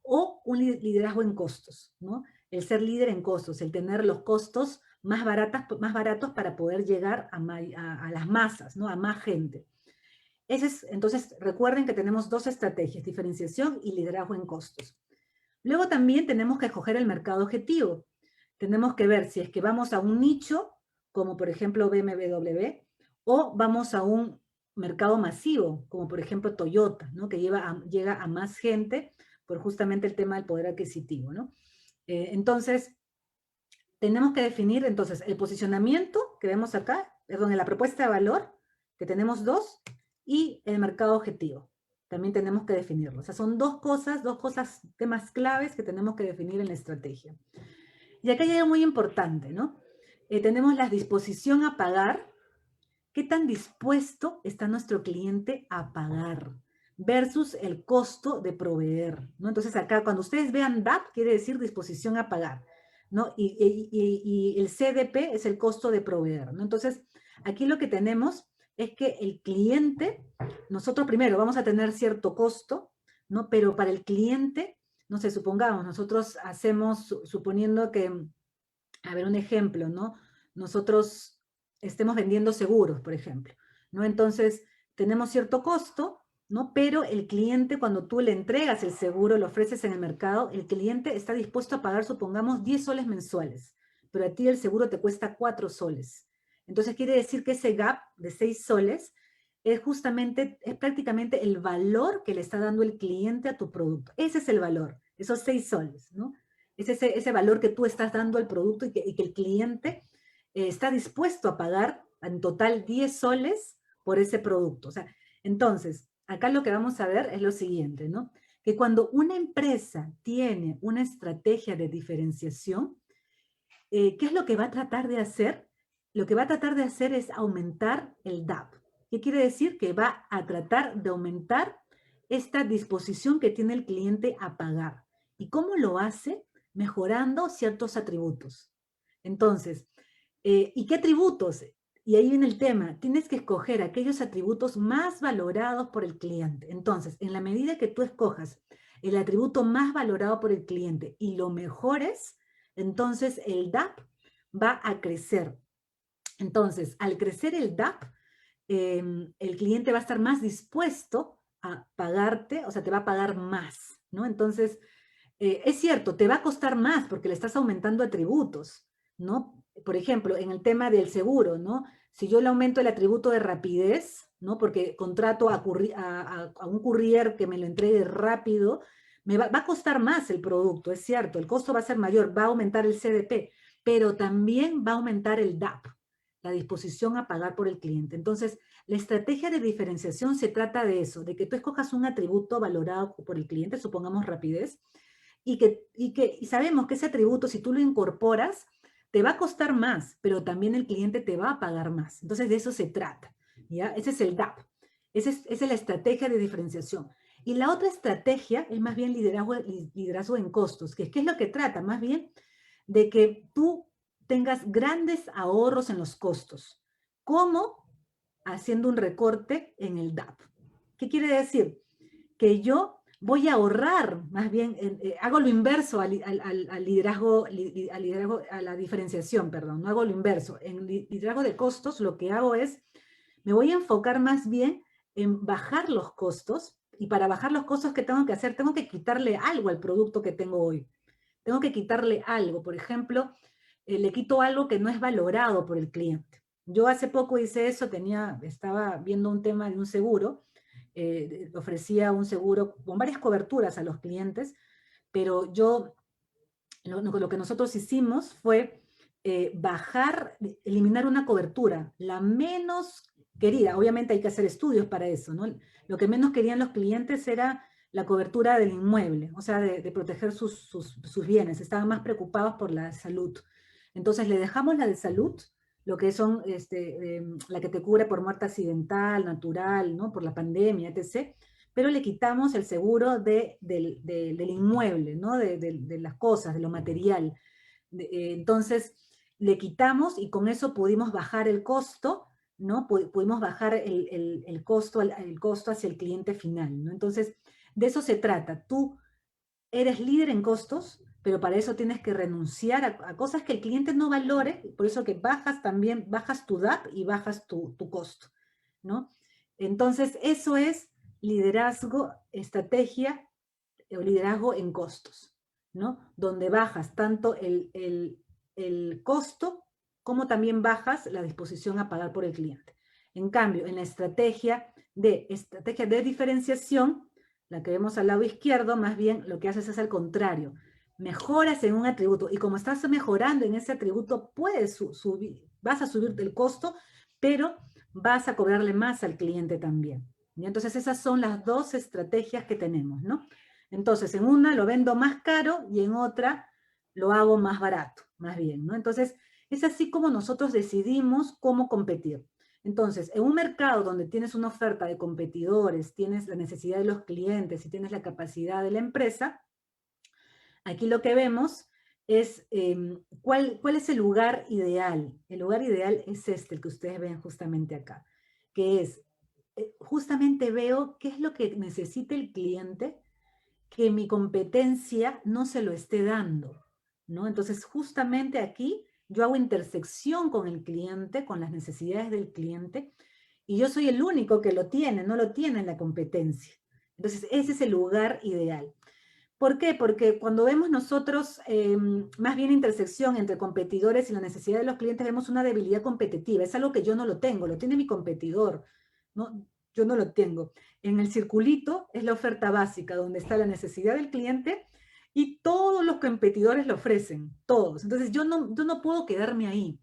o un liderazgo en costos, ¿no? El ser líder en costos, el tener los costos más baratos para poder llegar a las masas, ¿no? A más gente. Entonces, recuerden que tenemos dos estrategias, diferenciación y liderazgo en costos. Luego también tenemos que escoger el mercado objetivo. Tenemos que ver si es que vamos a un nicho, como por ejemplo BMW, o vamos a un mercado masivo, como por ejemplo Toyota, ¿no? Que llega a más gente por justamente el tema del poder adquisitivo, ¿no? Entonces, tenemos que definir entonces el posicionamiento que vemos acá, perdón, en la propuesta de valor, que tenemos dos, y el mercado objetivo. También tenemos que definirlo. O sea, son dos cosas, temas claves que tenemos que definir en la estrategia. Y acá hay algo muy importante, ¿no? Tenemos la disposición a pagar. ¿Qué tan dispuesto está nuestro cliente a pagar? Versus el costo de proveer, ¿no? Entonces acá, cuando ustedes vean DAP, quiere decir disposición a pagar, ¿no? Y el CDP es el costo de proveer, ¿no? Entonces, aquí lo que tenemos es que el cliente, nosotros primero vamos a tener cierto costo, ¿no? Pero para el cliente, no sé, supongamos, nosotros hacemos, suponiendo que, a ver, un ejemplo, ¿no? Nosotros estemos vendiendo seguros, por ejemplo, ¿no? Entonces, tenemos cierto costo, ¿no? Pero el cliente, cuando tú le entregas el seguro, lo ofreces en el mercado, el cliente está dispuesto a pagar, supongamos, 10 soles mensuales, pero a ti el seguro te cuesta 4 soles. Entonces, quiere decir que ese gap de 6 soles es prácticamente el valor que le está dando el cliente a tu producto. Ese es el valor, esos 6 soles, ¿no? Es ese valor que tú estás dando al producto y que el cliente está dispuesto a pagar en total 10 soles por ese producto. O sea, entonces, acá lo que vamos a ver es lo siguiente, ¿no? Que cuando una empresa tiene una estrategia de diferenciación, ¿qué es lo que va a tratar de hacer? Lo que va a tratar de hacer es aumentar el DAP. ¿Qué quiere decir? Que va a tratar de aumentar esta disposición que tiene el cliente a pagar. ¿Y cómo lo hace? Mejorando ciertos atributos. Entonces, ¿y qué atributos? Y ahí viene el tema. Tienes que escoger aquellos atributos más valorados por el cliente. Entonces, en la medida que tú escojas el atributo más valorado por el cliente y lo mejores, entonces el DAP va a crecer. Entonces, al crecer el DAP, el cliente va a estar más dispuesto a pagarte, o sea, te va a pagar más, ¿no? Entonces, es cierto, te va a costar más porque le estás aumentando atributos, ¿no? Por ejemplo, en el tema del seguro, ¿no? Si yo le aumento el atributo de rapidez, ¿no? Porque contrato a un courier que me lo entregue rápido, va a costar más el producto, es cierto, el costo va a ser mayor, va a aumentar el CDP, pero también va a aumentar el DAP, la disposición a pagar por el cliente. Entonces, la estrategia de diferenciación se trata de eso, de que tú escojas un atributo valorado por el cliente, supongamos rapidez, y sabemos que ese atributo, si tú lo incorporas, te va a costar más, pero también el cliente te va a pagar más. Entonces, de eso se trata, ¿ya? Ese es el DAP. Esa es la estrategia de diferenciación. Y la otra estrategia es más bien liderazgo en costos, que ¿qué es lo que trata? Más bien de que tú tengas grandes ahorros en los costos. ¿Cómo? Haciendo un recorte en el DAP. ¿Qué quiere decir? Que yo voy a ahorrar, más bien, hago lo inverso al liderazgo, a la diferenciación, perdón, no hago lo inverso. En liderazgo de costos lo que hago es, me voy a enfocar más bien en bajar los costos, y para bajar los costos, ¿qué tengo que hacer? Tengo que quitarle algo al producto que tengo hoy. Tengo que quitarle algo. Por ejemplo, le quito algo que no es valorado por el cliente. Yo hace poco hice eso, estaba viendo un tema de un seguro, ofrecía un seguro con varias coberturas a los clientes, pero lo que nosotros hicimos fue eliminar una cobertura, la menos querida. Obviamente hay que hacer estudios para eso, ¿no? Lo que menos querían los clientes era la cobertura del inmueble, o sea, de proteger sus bienes. Estaban más preocupados por la salud. Entonces le dejamos la de salud, lo que son la que te cubre por muerte accidental, natural, ¿no? Por la pandemia, etc. Pero le quitamos el seguro del inmueble, ¿no? De las cosas, de lo material. Entonces, le quitamos y con eso pudimos bajar el costo, ¿no? Pudimos bajar el costo hacia el cliente final, ¿no? Entonces, de eso se trata. Tú eres líder en costos, pero para eso tienes que renunciar a cosas que el cliente no valore, por eso que bajas tu DAP y bajas tu costo, ¿no? Entonces, eso es liderazgo, estrategia o liderazgo en costos, ¿no? Donde bajas tanto el costo como también bajas la disposición a pagar por el cliente. En cambio, en la estrategia de diferenciación, la que vemos al lado izquierdo, más bien lo que haces es al contrario. Mejoras en un atributo y como estás mejorando en ese atributo, vas a subir el costo, pero vas a cobrarle más al cliente también. ¿Y? Entonces esas son las dos estrategias que tenemos, ¿no? Entonces en una lo vendo más caro y en otra lo hago más barato, más bien, ¿no? Entonces es así como nosotros decidimos cómo competir. Entonces, en un mercado donde tienes una oferta de competidores, tienes la necesidad de los clientes y tienes la capacidad de la empresa, aquí lo que vemos es ¿cuál es el lugar ideal? El lugar ideal es el que ustedes ven justamente acá, que es, justamente veo qué es lo que necesita el cliente que mi competencia no se lo esté dando, ¿no? Entonces, justamente aquí yo hago intersección con el cliente, con las necesidades del cliente, y yo soy el único que lo tiene, no lo tiene en la competencia. Entonces, ese es el lugar ideal. ¿Por qué? Porque cuando vemos nosotros más bien intersección entre competidores y la necesidad de los clientes, vemos una debilidad competitiva. Es algo que yo no lo tengo, lo tiene mi competidor, ¿no? Yo no lo tengo. En el circulito es la oferta básica, donde está la necesidad del cliente y todos los competidores lo ofrecen, todos. Entonces yo no puedo quedarme ahí.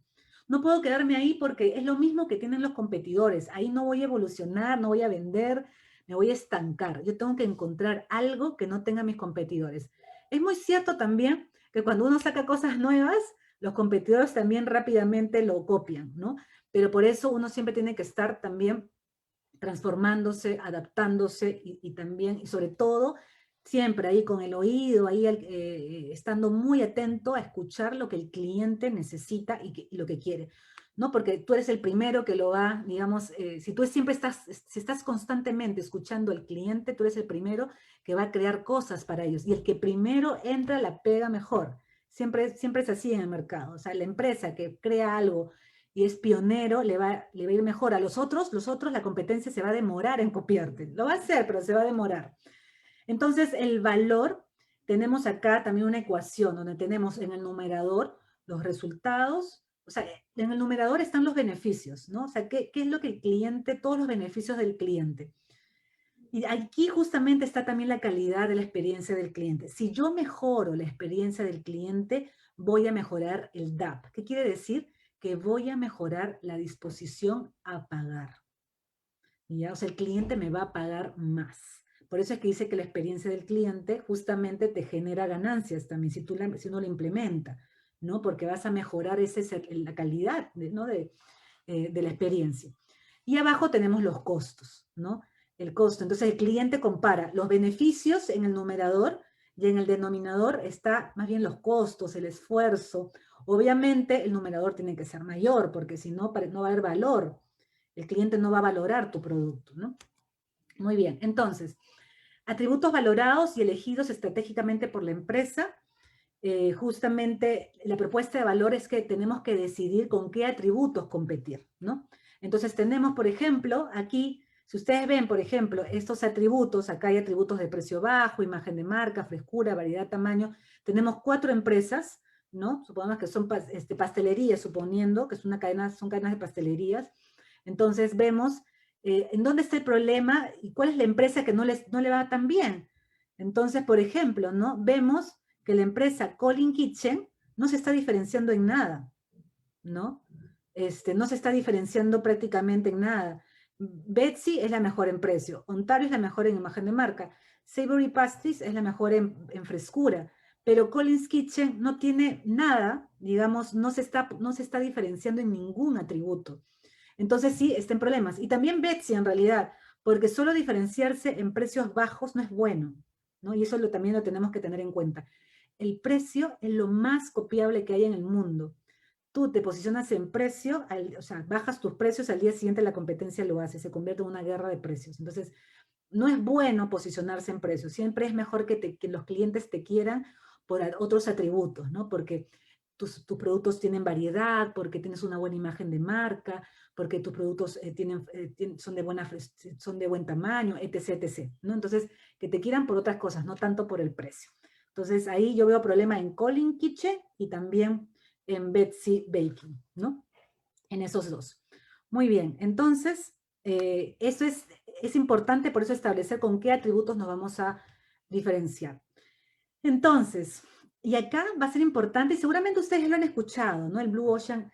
No puedo quedarme ahí porque es lo mismo que tienen los competidores. Ahí no voy a evolucionar, no voy a vender, me voy a estancar. Yo tengo que encontrar algo que no tengan mis competidores. Es muy cierto también que cuando uno saca cosas nuevas, los competidores también rápidamente lo copian, ¿no? Pero por eso uno siempre tiene que estar también transformándose, adaptándose y también, y sobre todo, siempre ahí con el oído, ahí estando muy atento a escuchar lo que el cliente necesita y lo que quiere. ¿No? Porque tú eres el primero que lo va, digamos, si tú siempre si estás constantemente escuchando al cliente, tú eres el primero que va a crear cosas para ellos. Y el que primero entra la pega mejor. Siempre es así en el mercado. O sea, la empresa que crea algo y es pionero, le va a ir mejor. A los otros, la competencia se va a demorar en copiarte. Lo va a hacer, pero se va a demorar. Entonces, el valor, tenemos acá también una ecuación donde tenemos en el numerador los resultados. O sea, en el numerador están los beneficios, ¿no? O sea, ¿qué es lo que el cliente, todos los beneficios del cliente? Y aquí justamente está también la calidad de la experiencia del cliente. Si yo mejoro la experiencia del cliente, voy a mejorar el DAP. ¿Qué quiere decir? Que voy a mejorar la disposición a pagar. ¿Ya? O sea, el cliente me va a pagar más. Por eso es que dice que la experiencia del cliente justamente te genera ganancias también si uno lo implementa, ¿no? Porque vas a mejorar la calidad, ¿no? de la experiencia. Y abajo tenemos los costos, ¿no? El costo. Entonces el cliente compara los beneficios en el numerador y en el denominador está más bien los costos, el esfuerzo. Obviamente el numerador tiene que ser mayor porque si no, no va a haber valor. El cliente no va a valorar tu producto, ¿no? Muy bien, entonces, atributos valorados y elegidos estratégicamente por la empresa. Justamente la propuesta de valor es que tenemos que decidir con qué atributos competir, ¿no? Entonces tenemos, por ejemplo, aquí, si ustedes ven, por ejemplo, estos atributos, acá hay atributos de precio bajo, imagen de marca, frescura, variedad, tamaño. Tenemos 4 empresas, ¿no? Supongamos que son pastelerías, suponiendo que son cadenas de pastelerías. Entonces vemos en dónde está el problema y cuál es la empresa que no le va tan bien. Entonces, por ejemplo, ¿no? Vemos que la empresa Colin Kitchen no se está diferenciando en nada, ¿no? No se está diferenciando prácticamente en nada. Betsy es la mejor en precio, Ontario es la mejor en imagen de marca, Savory Pastries es la mejor en frescura, pero Colin's Kitchen no tiene nada, digamos, no se está diferenciando en ningún atributo. Entonces sí, está en problemas. Y también Betsy en realidad, porque solo diferenciarse en precios bajos no es bueno, ¿no? Y eso también lo tenemos que tener en cuenta. El precio es lo más copiable que hay en el mundo. Tú te posicionas en precio, o sea, bajas tus precios, al día siguiente la competencia lo hace, se convierte en una guerra de precios. Entonces, no es bueno posicionarse en precios, siempre es mejor que los clientes te quieran por otros atributos, ¿no? Porque tus productos tienen variedad, porque tienes una buena imagen de marca, porque tus productos son de buen tamaño, etc., etc., ¿no? Entonces, que te quieran por otras cosas, no tanto por el precio. Entonces, ahí yo veo problema en Colin Kitchen y también en Betsy Baking, ¿no? En esos dos. Muy bien, entonces, eso es importante, por eso establecer con qué atributos nos vamos a diferenciar. Entonces, y acá va a ser importante, y seguramente ustedes lo han escuchado, ¿no? El Blue Ocean,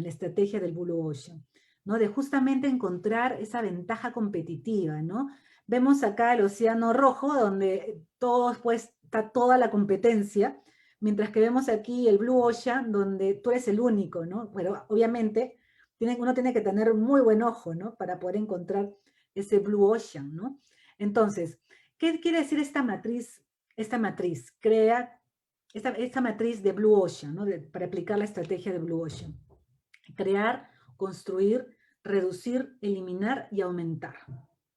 la estrategia del Blue Ocean, ¿no? De justamente encontrar esa ventaja competitiva, ¿no? Vemos acá el océano rojo, donde pues, está toda la competencia, mientras que vemos aquí el Blue Ocean, donde tú eres el único, ¿no? Pero obviamente uno tiene que tener muy buen ojo, ¿no? Para poder encontrar ese Blue Ocean, ¿no? Entonces, ¿qué quiere decir esta matriz? Esta matriz crea, esta matriz de Blue Ocean, ¿no? Para aplicar la estrategia de Blue Ocean. Crear, construir, reducir, eliminar y aumentar,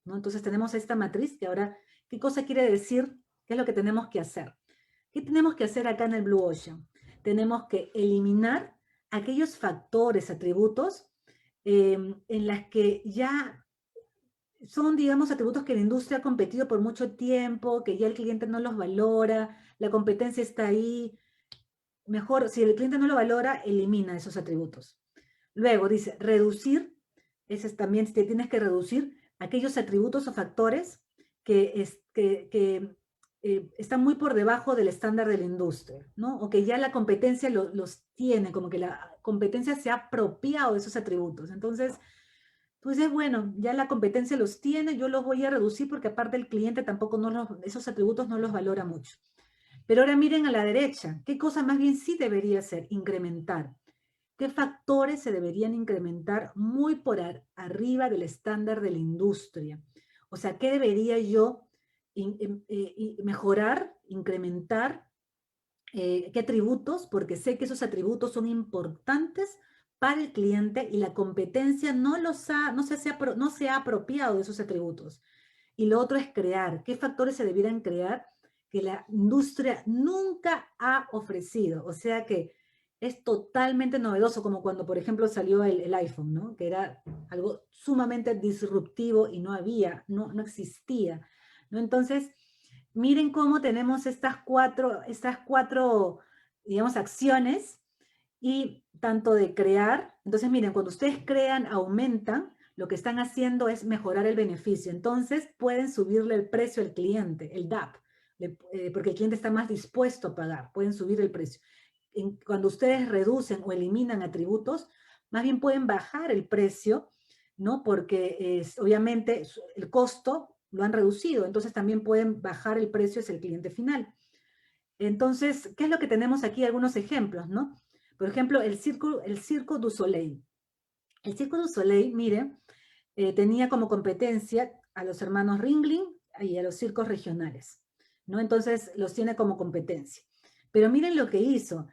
¿no? Entonces tenemos esta matriz que ahora, ¿qué cosa quiere decir? ¿Qué es lo que tenemos que hacer? ¿Qué tenemos que hacer acá en el Blue Ocean? Tenemos que eliminar aquellos factores, atributos, en las que ya son, digamos, atributos que la industria ha competido por mucho tiempo, que ya el cliente no los valora, la competencia está ahí. Mejor, si el cliente no lo valora, elimina esos atributos. Luego dice, reducir, ese es también, te tienes que reducir aquellos atributos o factores que están muy por debajo del estándar de la industria, ¿no? O que ya la competencia los tiene, como que la competencia se ha apropiado de esos atributos. Entonces, pues es bueno, ya la competencia los tiene, yo los voy a reducir porque aparte el cliente tampoco esos atributos no los valora mucho. Pero ahora miren a la derecha, ¿qué cosa más bien sí debería hacer? Incrementar. ¿Qué factores se deberían incrementar muy por arriba del estándar de la industria? O sea, ¿qué debería yo mejorar, incrementar? ¿Qué atributos? Porque sé que esos atributos son importantes para el cliente y la competencia no se ha apropiado de esos atributos. Y lo otro es crear. ¿Qué factores se debieran crear que la industria nunca ha ofrecido? O sea que es totalmente novedoso, como cuando, por ejemplo, salió el iPhone, ¿no? Que era algo sumamente disruptivo y no existía, ¿no? Entonces, miren cómo tenemos estas cuatro, digamos, acciones y tanto de crear. Entonces, miren, cuando ustedes crean, aumentan, lo que están haciendo es mejorar el beneficio. Entonces, pueden subirle el precio al cliente, el DAP, porque el cliente está más dispuesto a pagar. Pueden subir el precio. Cuando ustedes reducen o eliminan atributos, más bien pueden bajar el precio, ¿no? Porque obviamente el costo lo han reducido, entonces también pueden bajar el precio hacia el cliente final. Entonces, ¿qué es lo que tenemos aquí? Algunos ejemplos, ¿no? Por ejemplo, el Circo du Soleil. El Circo du Soleil, mire, tenía como competencia a los hermanos Ringling y a los circos regionales, ¿no? Entonces, los tiene como competencia. Pero miren lo que hizo.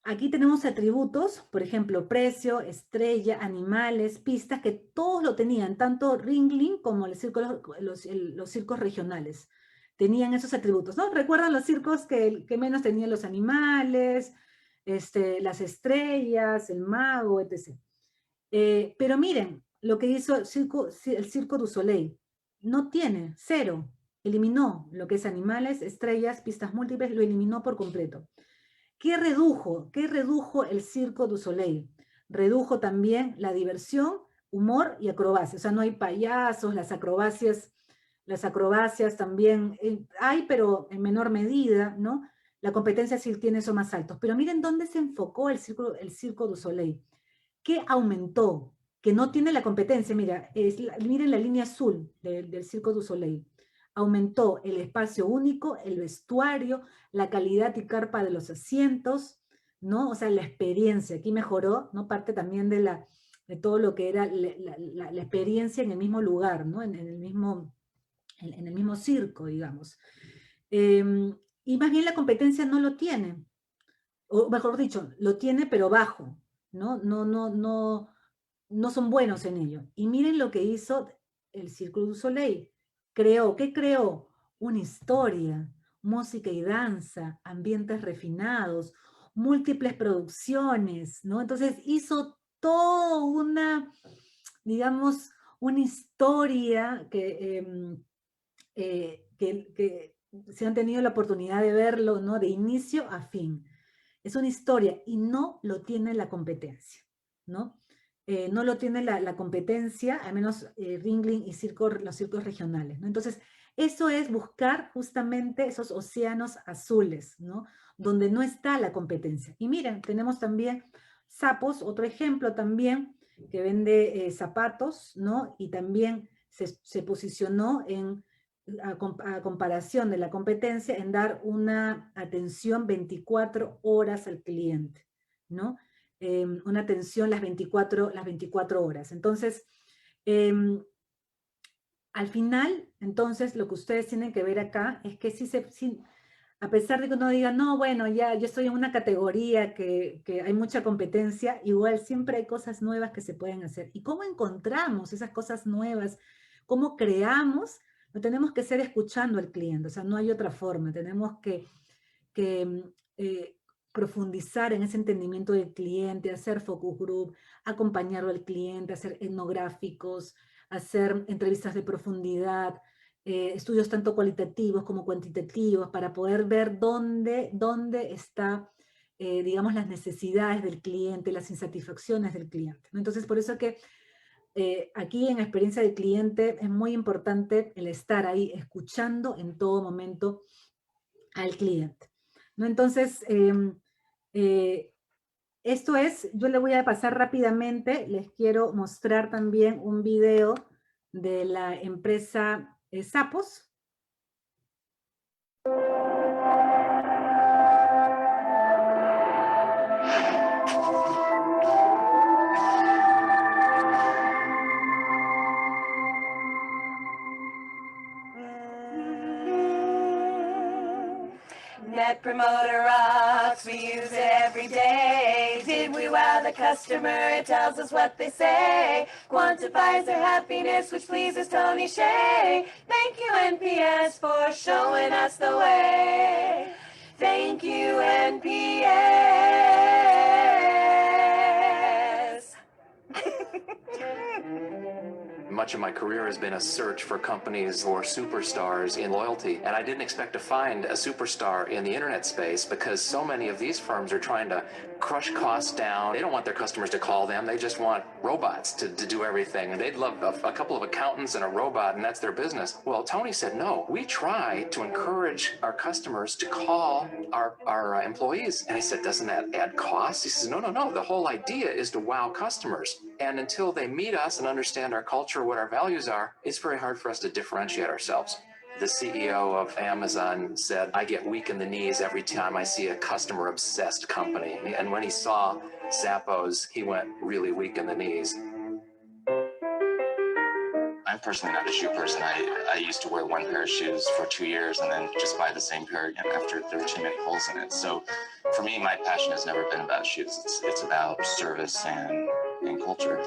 Aquí tenemos atributos, por ejemplo, precio, estrella, animales, pistas, que todos lo tenían, tanto Ringling como los circos regionales. Tenían esos atributos, ¿no? ¿Recuerdan los circos que menos tenían los animales, las estrellas, el mago, etc.? Pero miren, lo que hizo el Circo du Soleil. No tiene, cero. Eliminó lo que es animales, estrellas, pistas múltiples, lo eliminó por completo. ¿Qué redujo? ¿Qué redujo el Circo du Soleil? Redujo también la diversión, humor y acrobacia. O sea, no hay payasos, las acrobacias también hay, pero en menor medida, ¿no? La competencia sí tiene eso más altos. Pero miren dónde se enfocó el Circo du Soleil. ¿Qué aumentó? Que no tiene la competencia. Mira, miren la línea azul del Circo du Soleil. aumentó el espacio único, el vestuario, la calidad y carpa de los asientos, ¿no? O sea, la experiencia, aquí mejoró, ¿no? Parte también de todo lo que era la experiencia en el mismo lugar, ¿no? En el mismo circo, digamos. Y más bien la competencia no lo tiene, o mejor dicho, lo tiene pero bajo, ¿no? No son buenos en ello. Y miren lo que hizo el Cirque du Soleil. ¿Qué creó? Una historia, música y danza, ambientes refinados, múltiples producciones, ¿no? Entonces hizo toda digamos, una historia que se han tenido la oportunidad de verlo, ¿no? De inicio a fin. Es una historia y no lo tiene la competencia, ¿no? No lo tiene la competencia, al menos Ringling y los circos regionales, ¿no? Entonces, eso es buscar justamente esos océanos azules, ¿no? Donde no está la competencia. Y miren, tenemos también Sapos, otro ejemplo también, que vende zapatos, ¿no? Y también se posicionó a comparación de la competencia, en dar una atención 24 horas al cliente, ¿no? Una atención las 24 horas. Entonces, al final, entonces, lo que ustedes tienen que ver acá es que a pesar de que uno diga, no, bueno, ya yo estoy en una categoría que hay mucha competencia, igual siempre hay cosas nuevas que se pueden hacer. ¿Y cómo encontramos esas cosas nuevas? ¿Cómo creamos? Lo tenemos que hacer escuchando al cliente, o sea, no hay otra forma. Tenemos que profundizar en ese entendimiento del cliente, hacer focus group, acompañarlo al cliente, hacer etnográficos, hacer entrevistas de profundidad, estudios tanto cualitativos como cuantitativos, para poder ver dónde está, digamos, las necesidades del cliente, las insatisfacciones del cliente. Entonces, por eso que aquí en experiencia del cliente es muy importante el estar ahí escuchando en todo momento al cliente, ¿no? Entonces, esto es, yo le voy a pasar rápidamente, les quiero mostrar también un video de la empresa Sapos. Net Promoter rocks, we use it every day. Did we wow the customer? It tells us what they say. Quantifies their happiness, which pleases Tony Shea. Thank you, NPS, for showing us the way. Thank you, NPS. Much of my career has been a search for companies or superstars in loyalty, and I didn't expect to find a superstar in the internet space because so many of these firms are trying to crush costs down. They don't want their customers to call them, they just want robots to do everything, and they'd love a couple of accountants and a robot, and that's their business. Well, Tony said, no, we try to encourage our customers to call our employees. And I said, doesn't that add costs? He says, no, the whole idea is to wow customers. And until they meet us and understand our culture, what our values are, it's very hard for us to differentiate ourselves. The CEO of Amazon said, I get weak in the knees every time I see a customer-obsessed company. And when he saw Zappos, he went really weak in the knees. I'm personally not a shoe person. I used to wear one pair of shoes for 2 years and then just buy the same pair again after there were too many holes in it. So for me, my passion has never been about shoes. It's about service and culture.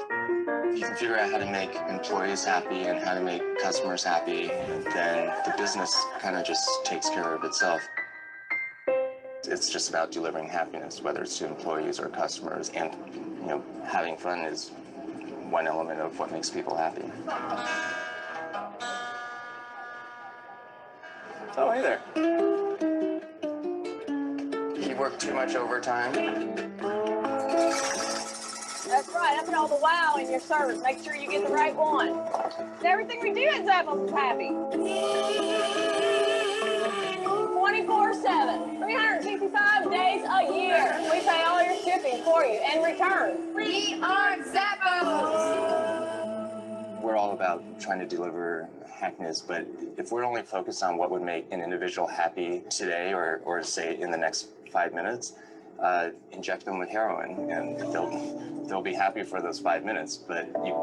If you can figure out how to make employees happy and how to make customers happy, then the business kind of just takes care of itself. It's just about delivering happiness, whether it's to employees or customers, and having fun is one element of what makes people happy. Oh, hey there. You work too much overtime? That's right, up and all the wow in your service. Make sure you get the right one. Everything we do at Zappos is happy. 24/7, 365 days a year. We pay all your shipping for you and return. We are Zappos! We're all about trying to deliver happiness, but if we're only focused on what would make an individual happy today or say in the next 5 minutes, inject them with heroin and they'll be happy for those 5 minutes, but you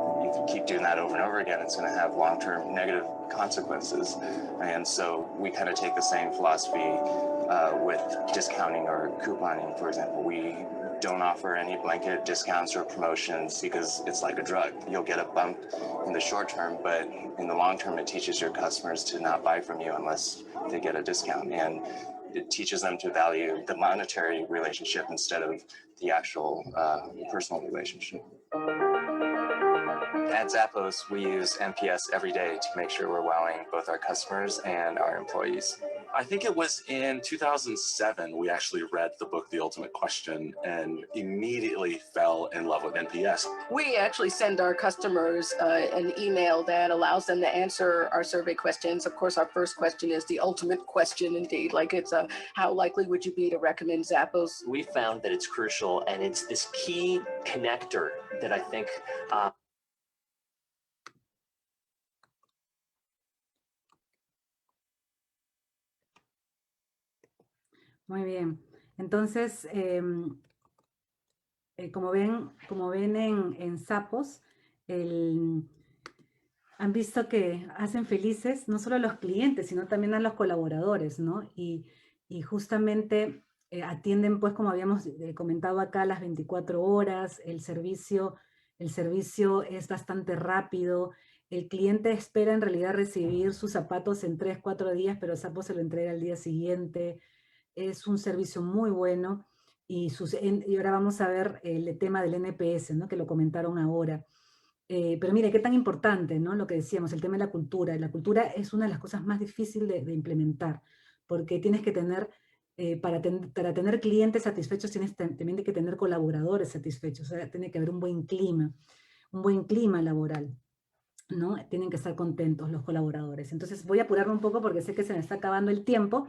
keep doing that over and over again, it's going to have long-term negative consequences. And so we kind of take the same philosophy with discounting or couponing, for example. We don't offer any blanket discounts or promotions because it's like a drug. You'll get a bump in the short term, but in the long term, it teaches your customers to not buy from you unless they get a discount. And it teaches them to value the monetary relationship instead of the actual personal relationship. At Zappos, we use NPS every day to make sure we're wowing both our customers and our employees. I think it was in 2007, we actually read the book, The Ultimate Question, and immediately fell in love with NPS. We actually send our customers an email that allows them to answer our survey questions. Of course, our first question is the ultimate question indeed. Like it's how likely would you be to recommend Zappos? We found that it's crucial, and it's this key connector that I think Muy bien. Entonces, como ven en Zappos, han visto que hacen felices no solo a los clientes, sino también a los colaboradores, ¿no? Y justamente atienden, pues, como habíamos comentado acá, las 24 horas, el servicio es bastante rápido. El cliente espera en realidad recibir sus zapatos en 3, 4 días, pero Zappos se lo entrega al día siguiente. Es un servicio muy bueno y ahora vamos a ver el tema del NPS, ¿no? Que lo comentaron ahora. Pero mire, qué tan importante, ¿no? Lo que decíamos, el tema de la cultura. La cultura es una de las cosas más difíciles de implementar, porque tienes que tener, para tener clientes satisfechos, tienes también que tener colaboradores satisfechos. O sea, tiene que haber un buen clima laboral, ¿no? Tienen que estar contentos los colaboradores. Entonces voy a apurarme un poco porque sé que se me está acabando el tiempo.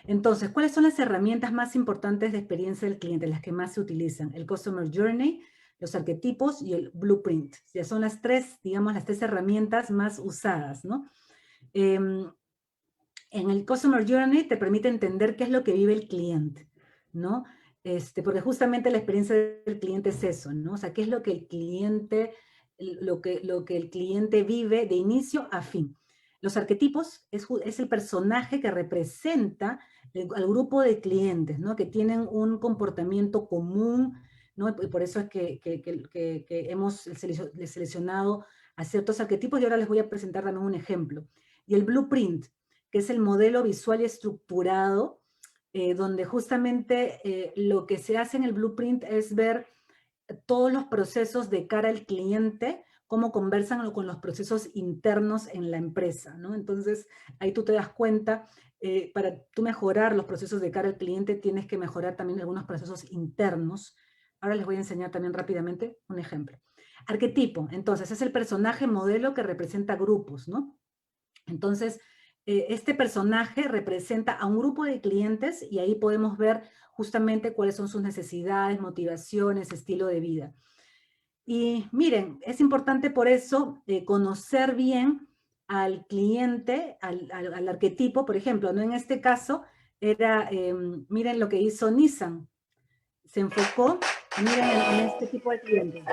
Entonces, ¿cuáles son las herramientas más importantes de experiencia del cliente, las que más se utilizan? El Customer Journey, los arquetipos y el Blueprint. Ya son las tres, digamos, las tres herramientas más usadas, ¿no? En el Customer Journey te permite entender qué es lo que vive el cliente, ¿no? Porque justamente la experiencia del cliente es eso, ¿no? O sea, qué es lo que el cliente, lo que el cliente vive de inicio a fin. Los arquetipos es el personaje que representa al grupo de clientes, ¿no? Que tienen un comportamiento común, ¿no? Y por eso es que hemos seleccionado a ciertos arquetipos y ahora les voy a presentar también un ejemplo. Y el Blueprint, que es el modelo visual y estructurado, donde justamente lo que se hace en el Blueprint es ver todos los procesos de cara al cliente, cómo conversan con los procesos internos en la empresa, ¿no? Entonces, ahí tú te das cuenta, para tú mejorar los procesos de cara al cliente, tienes que mejorar también algunos procesos internos. Ahora les voy a enseñar también rápidamente un ejemplo. Arquetipo, entonces, es el personaje modelo que representa grupos, ¿no? Entonces, este personaje representa a un grupo de clientes y ahí podemos ver justamente cuáles son sus necesidades, motivaciones, estilo de vida. Y miren, es importante por eso conocer bien al cliente, al arquetipo, por ejemplo, ¿no? En este caso era, miren lo que hizo Nissan. Se enfocó, miren, en este tipo de cliente.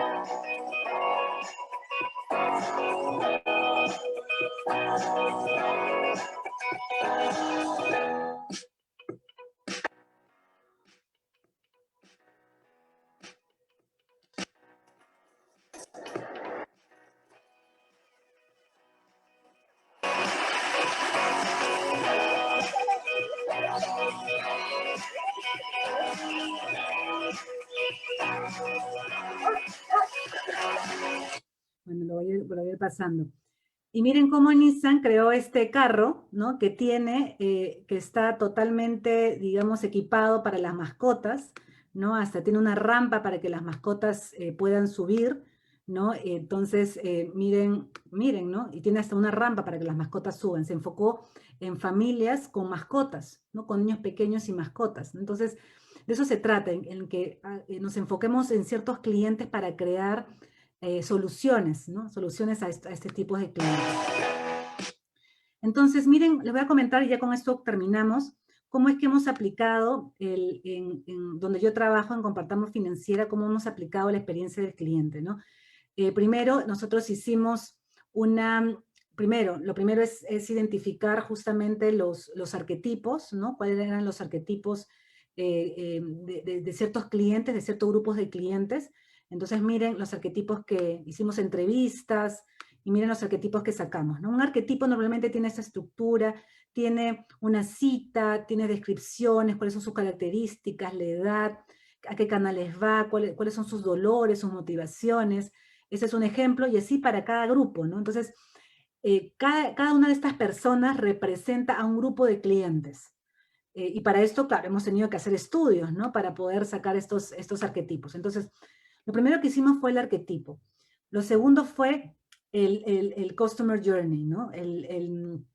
Bueno, lo voy a ir pasando. Y miren cómo Nissan creó este carro, ¿no? Que está totalmente, digamos, equipado para las mascotas, ¿no? Hasta tiene una rampa para que las mascotas puedan subir, ¿no? Entonces, miren, ¿no? Y tiene hasta una rampa para que las mascotas suban. Se enfocó en familias con mascotas, ¿no? Con niños pequeños y mascotas. Entonces, de eso se trata, en que nos enfoquemos en ciertos clientes para crear soluciones, ¿no? Soluciones a este tipo de clientes. Entonces, miren, les voy a comentar, y ya con esto terminamos, cómo es que hemos aplicado, donde yo trabajo en Compartamos Financiera, cómo hemos aplicado la experiencia del cliente, ¿no? Primero, nosotros hicimos lo primero es identificar justamente los arquetipos, ¿no? ¿Cuáles eran los arquetipos de ciertos clientes, de ciertos grupos de clientes? Entonces, miren los arquetipos que hicimos entrevistas, y miren los arquetipos que sacamos, ¿no? Un arquetipo normalmente tiene esta estructura, tiene una cita, tiene descripciones, cuáles son sus características, la edad, a qué canales va, cuáles son sus dolores, sus motivaciones. Ese es un ejemplo, y así para cada grupo, ¿no? Entonces, cada una de estas personas representa a un grupo de clientes. Y para esto, claro, hemos tenido que hacer estudios, ¿no? Para poder sacar estos arquetipos. Entonces, lo primero que hicimos fue el arquetipo. Lo segundo fue el Customer Journey, ¿no? El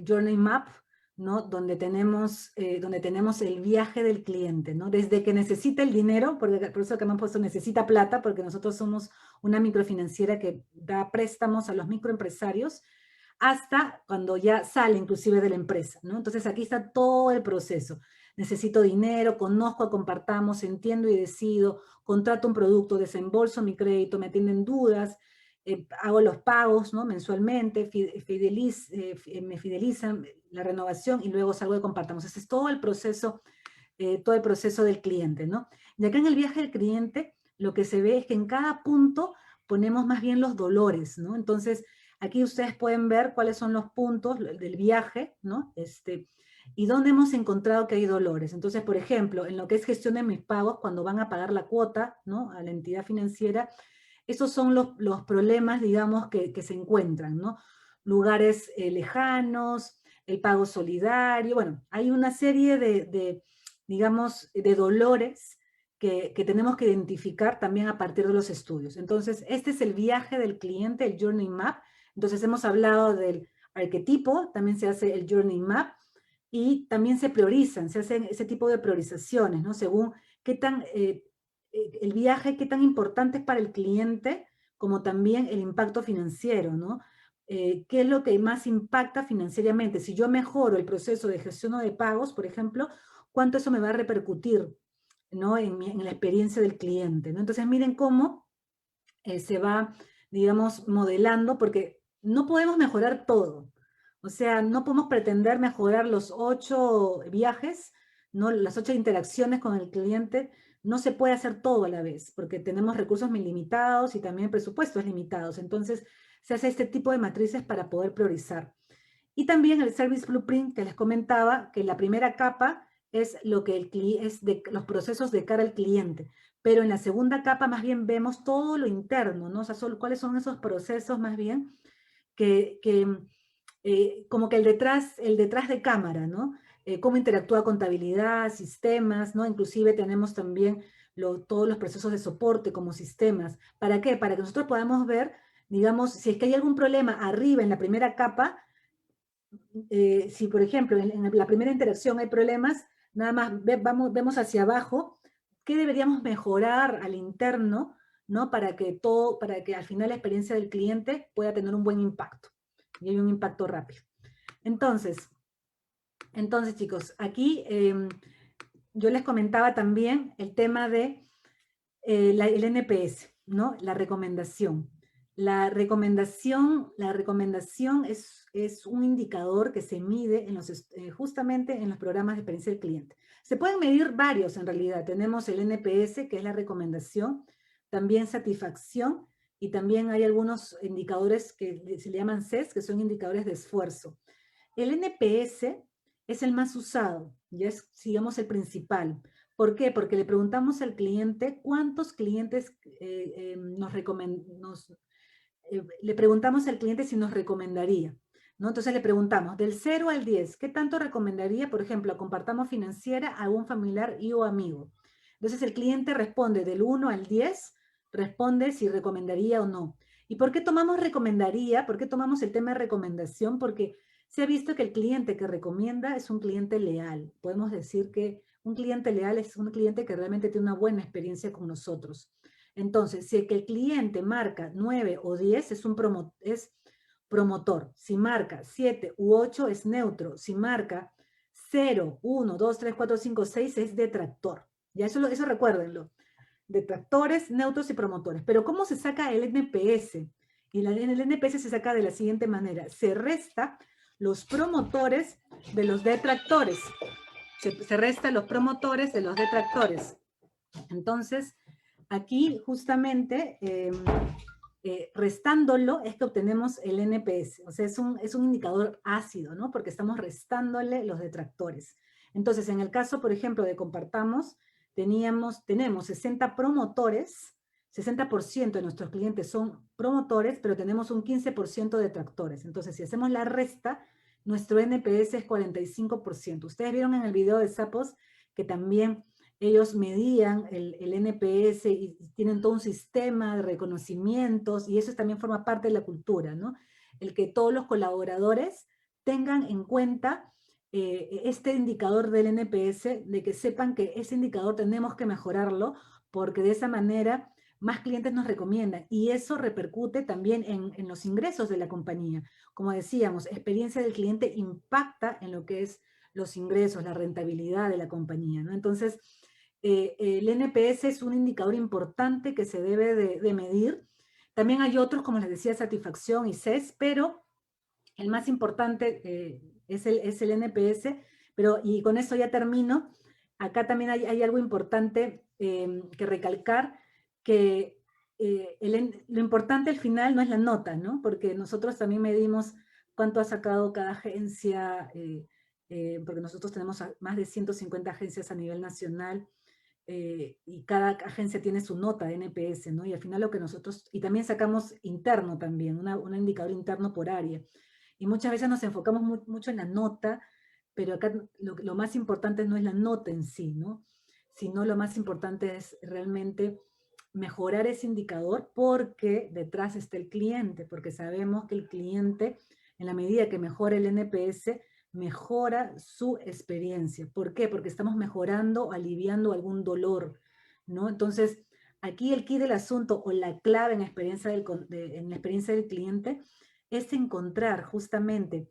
Journey Map, ¿no? Donde tenemos el viaje del cliente, ¿no? Desde que necesita el dinero, por eso que hemos puesto necesita plata, porque nosotros somos una microfinanciera que da préstamos a los microempresarios, hasta cuando ya sale inclusive de la empresa, ¿no? Entonces aquí está todo el proceso. Necesito dinero, conozco, compartamos, entiendo y decido, contrato un producto, desembolso mi crédito, me atienden dudas, hago los pagos, ¿no? Mensualmente, me fidelizan la renovación y luego salgo de compartamos. Ese es todo el proceso del cliente, ¿no? Y acá en el viaje del cliente, lo que se ve es que en cada punto ponemos más bien los dolores, ¿no? Entonces, aquí ustedes pueden ver cuáles son los puntos del viaje, ¿no? Y dónde hemos encontrado que hay dolores. Entonces, por ejemplo, en lo que es gestión de mis pagos, cuando van a pagar la cuota, ¿no? A la entidad financiera, esos son los problemas, digamos, que se encuentran, ¿no? Lugares lejanos, el pago solidario, bueno, hay una serie digamos, de dolores que tenemos que identificar también a partir de los estudios. Entonces, este es el viaje del cliente, el Journey Map. Entonces, hemos hablado del arquetipo, también se hace el Journey Map, y también se priorizan, se hacen ese tipo de priorizaciones, ¿no? Según qué tan, el viaje, qué tan importante es para el cliente, como también el impacto financiero, ¿no? ¿Qué es lo que más impacta financieramente? Si yo mejoro el proceso de gestión de pagos, por ejemplo, ¿cuánto eso me va a repercutir, ¿no? En la experiencia del cliente, ¿no? Entonces, miren cómo se va, digamos, modelando, porque no podemos mejorar todo. O sea, no podemos pretender mejorar los 8 viajes, ¿no? Las 8 interacciones con el cliente. No se puede hacer todo a la vez, porque tenemos recursos limitados y también presupuestos limitados. Entonces, se hace este tipo de matrices para poder priorizar. Y también el Service Blueprint, que les comentaba, que la primera capa es lo que es de los procesos de cara al cliente. Pero en la segunda capa más bien vemos todo lo interno, ¿no? O sea, cuáles son esos procesos más bien como que el detrás de cámara, ¿no? Cómo interactúa contabilidad, sistemas, ¿no? Inclusive tenemos también todos los procesos de soporte como sistemas. ¿Para qué? Para que nosotros podamos ver, digamos, si es que hay algún problema arriba en la primera capa, si por ejemplo en la primera interacción hay problemas, nada más vemos hacia abajo qué deberíamos mejorar al interno, ¿no? Para que al final la experiencia del cliente pueda tener un buen impacto y hay un impacto rápido. Entonces chicos, aquí yo les comentaba también el tema de el NPS, ¿no? La recomendación. La recomendación es un indicador que se mide justamente en los programas de experiencia del cliente. Se pueden medir varios en realidad. Tenemos el NPS, que es la recomendación, también satisfacción, y también hay algunos indicadores que se le llaman CES, que son indicadores de esfuerzo. El NPS es el más usado, ya es, digamos, el principal. ¿Por qué? Porque le preguntamos al cliente cuántos clientes le preguntamos al cliente si nos recomendaría, ¿no? Entonces le preguntamos del 0 al 10, ¿qué tanto recomendaría, por ejemplo, a Compartamos Financiera a un familiar y o amigo? Entonces el cliente responde del 1 al 10, responde si recomendaría o no. ¿Y por qué tomamos recomendaría? ¿Por qué tomamos el tema de recomendación? Porque se ha visto que el cliente que recomienda es un cliente leal. Podemos decir que un cliente leal es un cliente que realmente tiene una buena experiencia con nosotros. Entonces, si el cliente marca 9 o 10 es promotor. Si marca 7 u 8 es neutro. Si marca 0, 1, 2, 3, 4, 5, 6 es detractor. Ya eso recuérdenlo. Detractores, neutros y promotores. Pero ¿cómo se saca el NPS? Y en el NPS se saca de la siguiente manera. Se resta los promotores de los detractores. Se resta los promotores de los detractores. Entonces, aquí justamente, restándolo es que obtenemos el NPS. O sea, es un indicador ácido, ¿no? Porque estamos restándole los detractores. Entonces, en el caso, por ejemplo, de Compartamos, tenemos 60 promotores, 60% de nuestros clientes son promotores, pero tenemos un 15% de detractores. Entonces, si hacemos la resta, nuestro NPS es 45%. Ustedes vieron en el video de Zappos que también ellos medían el NPS y tienen todo un sistema de reconocimientos, y eso también forma parte de la cultura, ¿no? El que todos los colaboradores tengan en cuenta este indicador del NPS, de que sepan que ese indicador tenemos que mejorarlo, porque de esa manera más clientes nos recomiendan, y eso repercute también en los ingresos de la compañía. Como decíamos, experiencia del cliente impacta en lo que es los ingresos, la rentabilidad de la compañía, ¿no? Entonces, el NPS es un indicador importante que se debe de medir. También hay otros, como les decía, satisfacción y CES, pero el más importante es el NPS, y con eso ya termino. Acá también hay algo importante que recalcar, que lo importante al final no es la nota, ¿no? Porque nosotros también medimos cuánto ha sacado cada agencia, porque nosotros tenemos más de 150 agencias a nivel nacional, y cada agencia tiene su nota de NPS, ¿no? Y al final lo que nosotros, y también sacamos interno también, un indicador interno por área. Y muchas veces nos enfocamos mucho en la nota, pero acá lo más importante no es la nota en sí, ¿no? Sino lo más importante es realmente mejorar ese indicador, porque detrás está el cliente, porque sabemos que el cliente, en la medida que mejora el NPS, mejora su experiencia. ¿Por qué? Porque estamos mejorando, aliviando algún dolor, ¿no? Entonces, aquí el key del asunto, o la clave en la experiencia del cliente, es encontrar justamente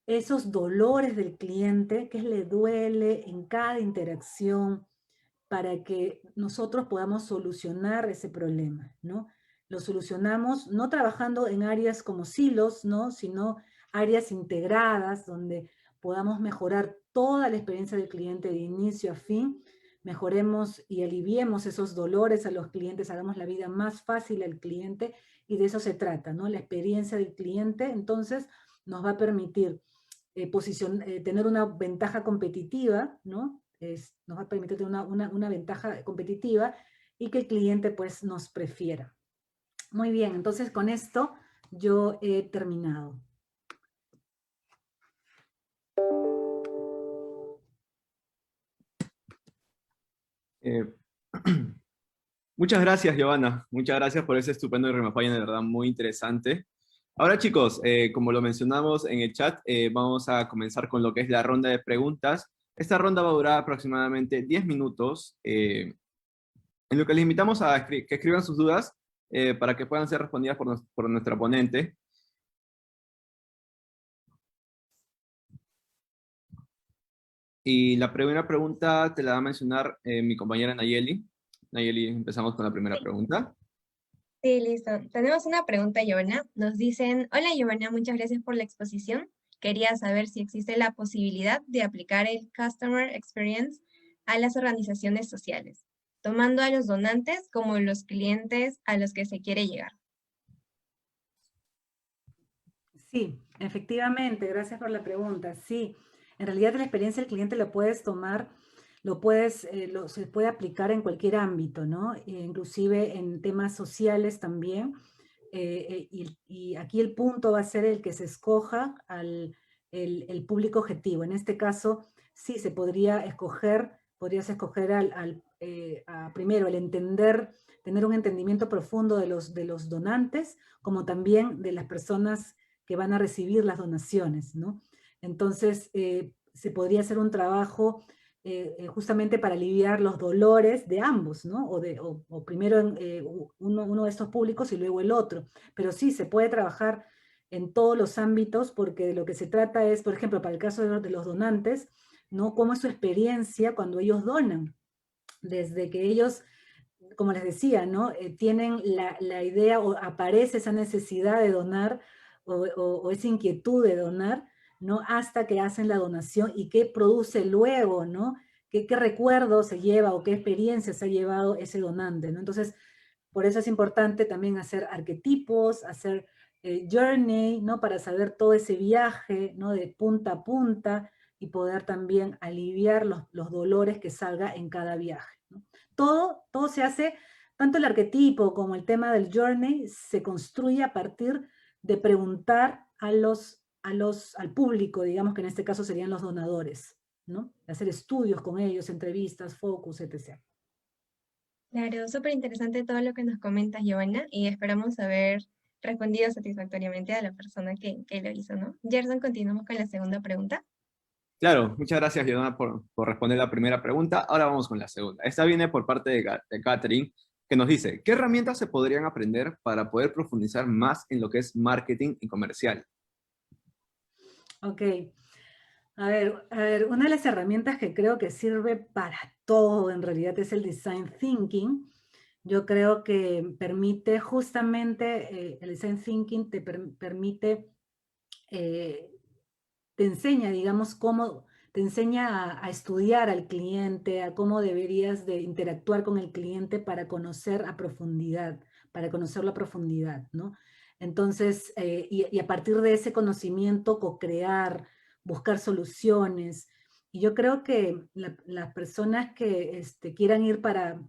esos dolores del cliente, qué le duele en cada interacción, para que nosotros podamos solucionar ese problema, ¿no? Lo solucionamos no trabajando en áreas como silos, ¿no? Sino áreas integradas, donde podamos mejorar toda la experiencia del cliente de inicio a fin, mejoremos y aliviemos esos dolores a los clientes, hagamos la vida más fácil al cliente, y de eso se trata, ¿no? La experiencia del cliente, entonces, nos va a permitir tener una ventaja competitiva, ¿no? Nos va a permitir tener una ventaja competitiva, y que el cliente pues nos prefiera. Muy bien, entonces con esto yo he terminado. Muchas gracias, Giovanna. Muchas gracias por ese estupendo Remapaya, de verdad muy interesante. Ahora, chicos, como lo mencionamos en el chat, vamos a comenzar con lo que es la ronda de preguntas. Esta ronda va a durar aproximadamente 10 minutos, en lo que les invitamos a que escriban sus dudas para que puedan ser respondidas por nuestra ponente. Y la primera pregunta te la va a mencionar mi compañera Nayeli. Nayeli, empezamos con la primera pregunta. Sí, listo. Tenemos una pregunta, Giovanna. Nos dicen, hola Giovanna, muchas gracias por la exposición. Quería saber si existe la posibilidad de aplicar el Customer Experience a las organizaciones sociales, tomando a los donantes como los clientes a los que se quiere llegar. Sí, efectivamente, gracias por la pregunta. Sí, en realidad la experiencia del cliente lo puedes tomar, se puede aplicar en cualquier ámbito, ¿no? Inclusive en temas sociales también. Y aquí el punto va a ser el que se escoja el público objetivo. En este caso, sí, se podrías escoger primero tener un entendimiento profundo de los donantes, como también de las personas que van a recibir las donaciones, ¿no? Entonces, se podría hacer un trabajo justamente para aliviar los dolores de ambos, ¿no? O primero uno de estos públicos y luego el otro. Pero sí, se puede trabajar en todos los ámbitos, porque de lo que se trata es, por ejemplo, para el caso de los donantes, ¿no? Cómo es su experiencia cuando ellos donan. Desde que ellos, como les decía, ¿no? Tienen la idea o aparece esa necesidad de donar o esa inquietud de donar, ¿no? Hasta que hacen la donación y qué produce luego, ¿no? ¿Qué recuerdos se lleva o qué experiencias se ha llevado ese donante, ¿no? Entonces, por eso es importante también hacer arquetipos, hacer journey, ¿no? Para saber todo ese viaje, ¿no? De punta a punta y poder también aliviar los dolores que salga en cada viaje, ¿no? Todo se hace, tanto el arquetipo como el tema del journey, se construye a partir de preguntar al público, digamos que en este caso serían los donadores, ¿no? Hacer estudios con ellos, entrevistas, focus, etc. Claro, súper interesante todo lo que nos comentas, Giovanna, y esperamos haber respondido satisfactoriamente a la persona que lo hizo, ¿no? Gerson, continuamos con la segunda pregunta. Claro, muchas gracias, Giovanna, por responder la primera pregunta. Ahora vamos con la segunda. Esta viene por parte de Catherine, que nos dice, ¿qué herramientas se podrían aprender para poder profundizar más en lo que es marketing y comercial? Ok. A ver, una de las herramientas que creo que sirve para todo en realidad es el Design Thinking. Yo creo que permite justamente, el Design Thinking te permite, te enseña, digamos, te enseña a estudiar al cliente, a cómo deberías de interactuar con el cliente para conocer a profundidad, para conocerlo a profundidad, ¿no? Entonces, y a partir de ese conocimiento, co-crear, buscar soluciones. Y yo creo que las personas que quieran ir para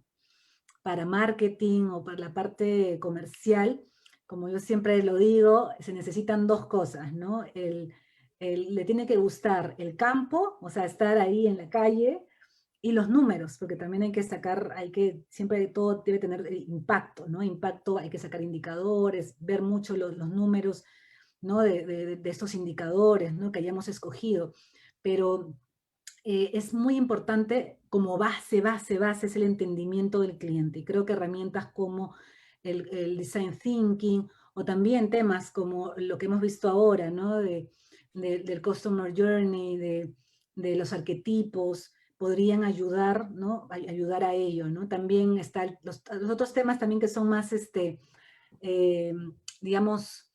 marketing o para la parte comercial, como yo siempre lo digo, se necesitan dos cosas, ¿no? Le tiene que gustar el campo, o sea, estar ahí en la calle, y los números, porque también hay que sacar, siempre todo debe tener impacto, ¿no? Impacto, hay que sacar indicadores, ver mucho los números, ¿no? De estos indicadores, ¿no? Que hayamos escogido. Pero es muy importante como base es el entendimiento del cliente. Y creo que herramientas como el Design Thinking, o también temas como lo que hemos visto ahora, ¿no? Del Customer Journey, de los arquetipos, podrían ayudar, ¿no? Ayudar a ello, ¿no? También están los otros temas también que son más, digamos,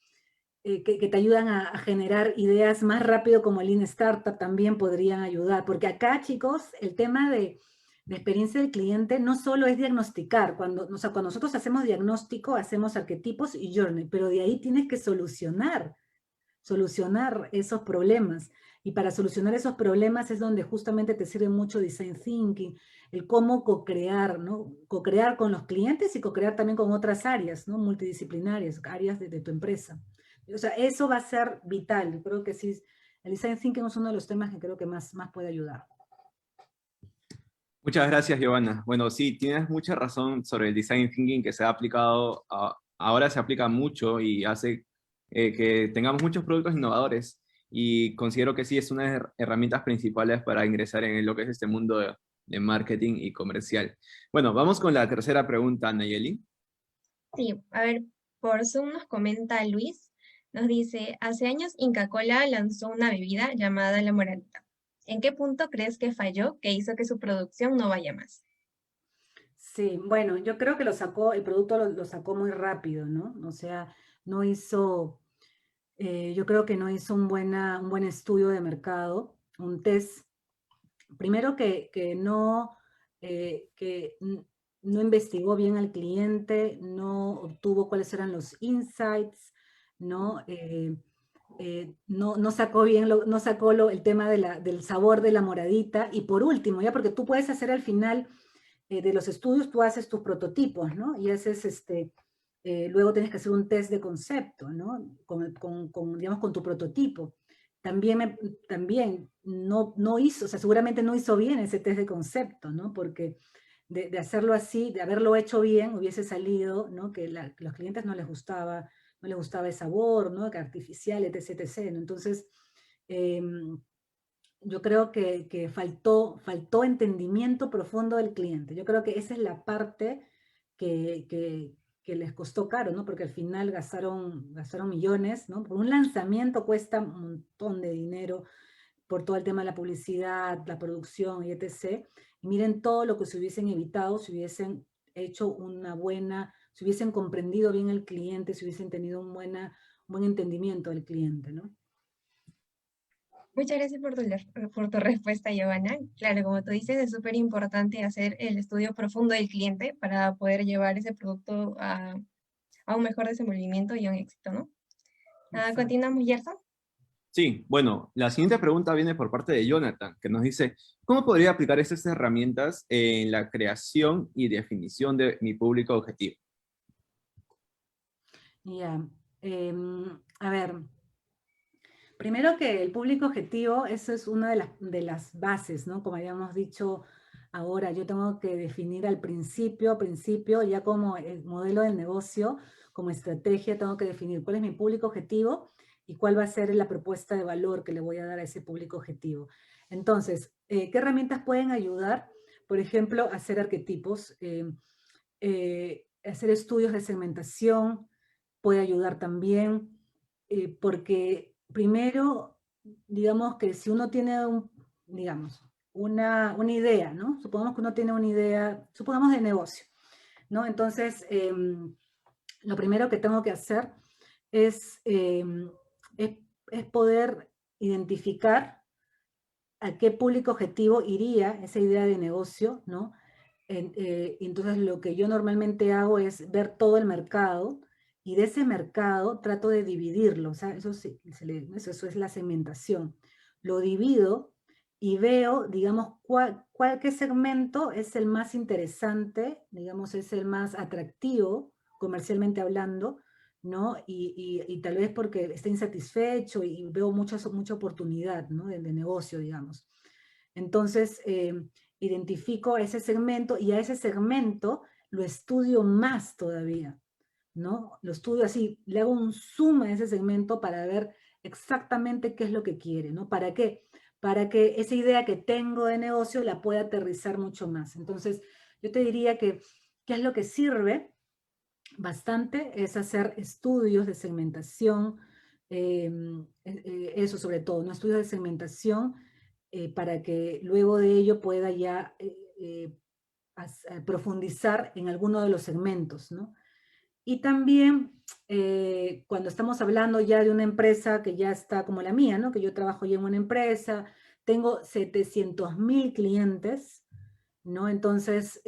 que te ayudan a generar ideas más rápido, como el Lean Startup también podrían ayudar. Porque acá, chicos, el tema de experiencia del cliente no solo es diagnosticar. Cuando nosotros hacemos diagnóstico, hacemos arquetipos y journey, pero de ahí tienes que solucionar esos problemas. Y para solucionar esos problemas es donde justamente te sirve mucho Design Thinking, el cómo co-crear, ¿no? Co-crear con los clientes y co-crear también con otras áreas, ¿no? Multidisciplinarias, áreas de tu empresa. O sea, eso va a ser vital. Yo creo que sí, el Design Thinking es uno de los temas que creo que más puede ayudar. Muchas gracias, Giovanna. Bueno, sí, tienes mucha razón sobre el Design Thinking que se ha aplicado, ahora se aplica mucho y hace que tengamos muchos productos innovadores, y considero que sí es una de las herramientas principales para ingresar en lo que es este mundo de marketing y comercial. Bueno, vamos con la tercera pregunta, Nayeli. Sí, a ver, por Zoom nos comenta Luis, nos dice, hace años Inca Kola lanzó una bebida llamada La Moradita. ¿En qué punto crees que falló que hizo que su producción no vaya más? Sí, bueno, yo creo que el producto lo sacó muy rápido, ¿no? O sea, no hizo, yo creo que no hizo un buen estudio de mercado, un test. Primero que no investigó bien al cliente, no obtuvo cuáles eran los insights, ¿no? No sacó bien, no sacó el tema del sabor de la moradita. Y por último, ya porque tú puedes hacer al final de los estudios, tú haces tus prototipos, ¿no? Y haces luego tienes que hacer un test de concepto, ¿no? Digamos, con tu prototipo. También no hizo, o sea, seguramente no hizo bien ese test de concepto, ¿no? Porque de hacerlo así, de haberlo hecho bien, hubiese salido, ¿no? Que los clientes no les gustaba el sabor, ¿no? Que artificial, etc., etc., ¿no? Entonces, yo creo que faltó entendimiento profundo del cliente. Yo creo que esa es la parte que les costó caro, ¿no? Porque al final gastaron millones, ¿no? Por un lanzamiento cuesta un montón de dinero por todo el tema de la publicidad, la producción y etc. Y miren todo lo que se hubiesen evitado si hubiesen hecho si hubiesen comprendido bien el cliente, si hubiesen tenido un buen entendimiento del cliente, ¿no? Muchas gracias por tu respuesta, Giovanna. Claro, como tú dices, es súper importante hacer el estudio profundo del cliente para poder llevar ese producto a un mejor desenvolvimiento y a un éxito, ¿no? Continuamos, Gerson. Sí, bueno, la siguiente pregunta viene por parte de Jonathan, que nos dice, ¿cómo podría aplicar estas herramientas en la creación y definición de mi público objetivo? Ya, a ver, primero que el público objetivo, eso es una de las bases, ¿no? Como habíamos dicho ahora, yo tengo que definir al principio, ya como el modelo del negocio, como estrategia, tengo que definir cuál es mi público objetivo y cuál va a ser la propuesta de valor que le voy a dar a ese público objetivo. Entonces, ¿qué herramientas pueden ayudar? Por ejemplo, hacer arquetipos, hacer estudios de segmentación puede ayudar también, porque primero, digamos que si uno tiene una idea, ¿no? Supongamos que uno tiene una idea, supongamos de negocio, ¿no? Entonces, lo primero que tengo que hacer es poder identificar a qué público objetivo iría esa idea de negocio, ¿no? Entonces lo que yo normalmente hago es ver todo el mercado y de ese mercado trato de dividirlo, o sea, eso es la segmentación. Lo divido y veo, digamos, qué segmento es el más interesante, digamos, es el más atractivo, comercialmente hablando, ¿no? Y tal vez porque está insatisfecho y veo mucha oportunidad, ¿no? de negocio, digamos. Entonces, identifico ese segmento y a ese segmento lo estudio más todavía, ¿no? Lo estudio así, le hago un zoom a ese segmento para ver exactamente qué es lo que quiere, ¿no? ¿Para qué? Para que esa idea que tengo de negocio la pueda aterrizar mucho más. Entonces, yo te diría que, ¿qué es lo que sirve? Bastante es hacer estudios de segmentación, eso sobre todo, ¿no? Estudios de segmentación para que luego de ello pueda ya profundizar en alguno de los segmentos, ¿no? Y también cuando estamos hablando ya de una empresa que ya está como la mía, ¿no? Que yo trabajo ya en una empresa, tengo 700.000 clientes, ¿no? Entonces,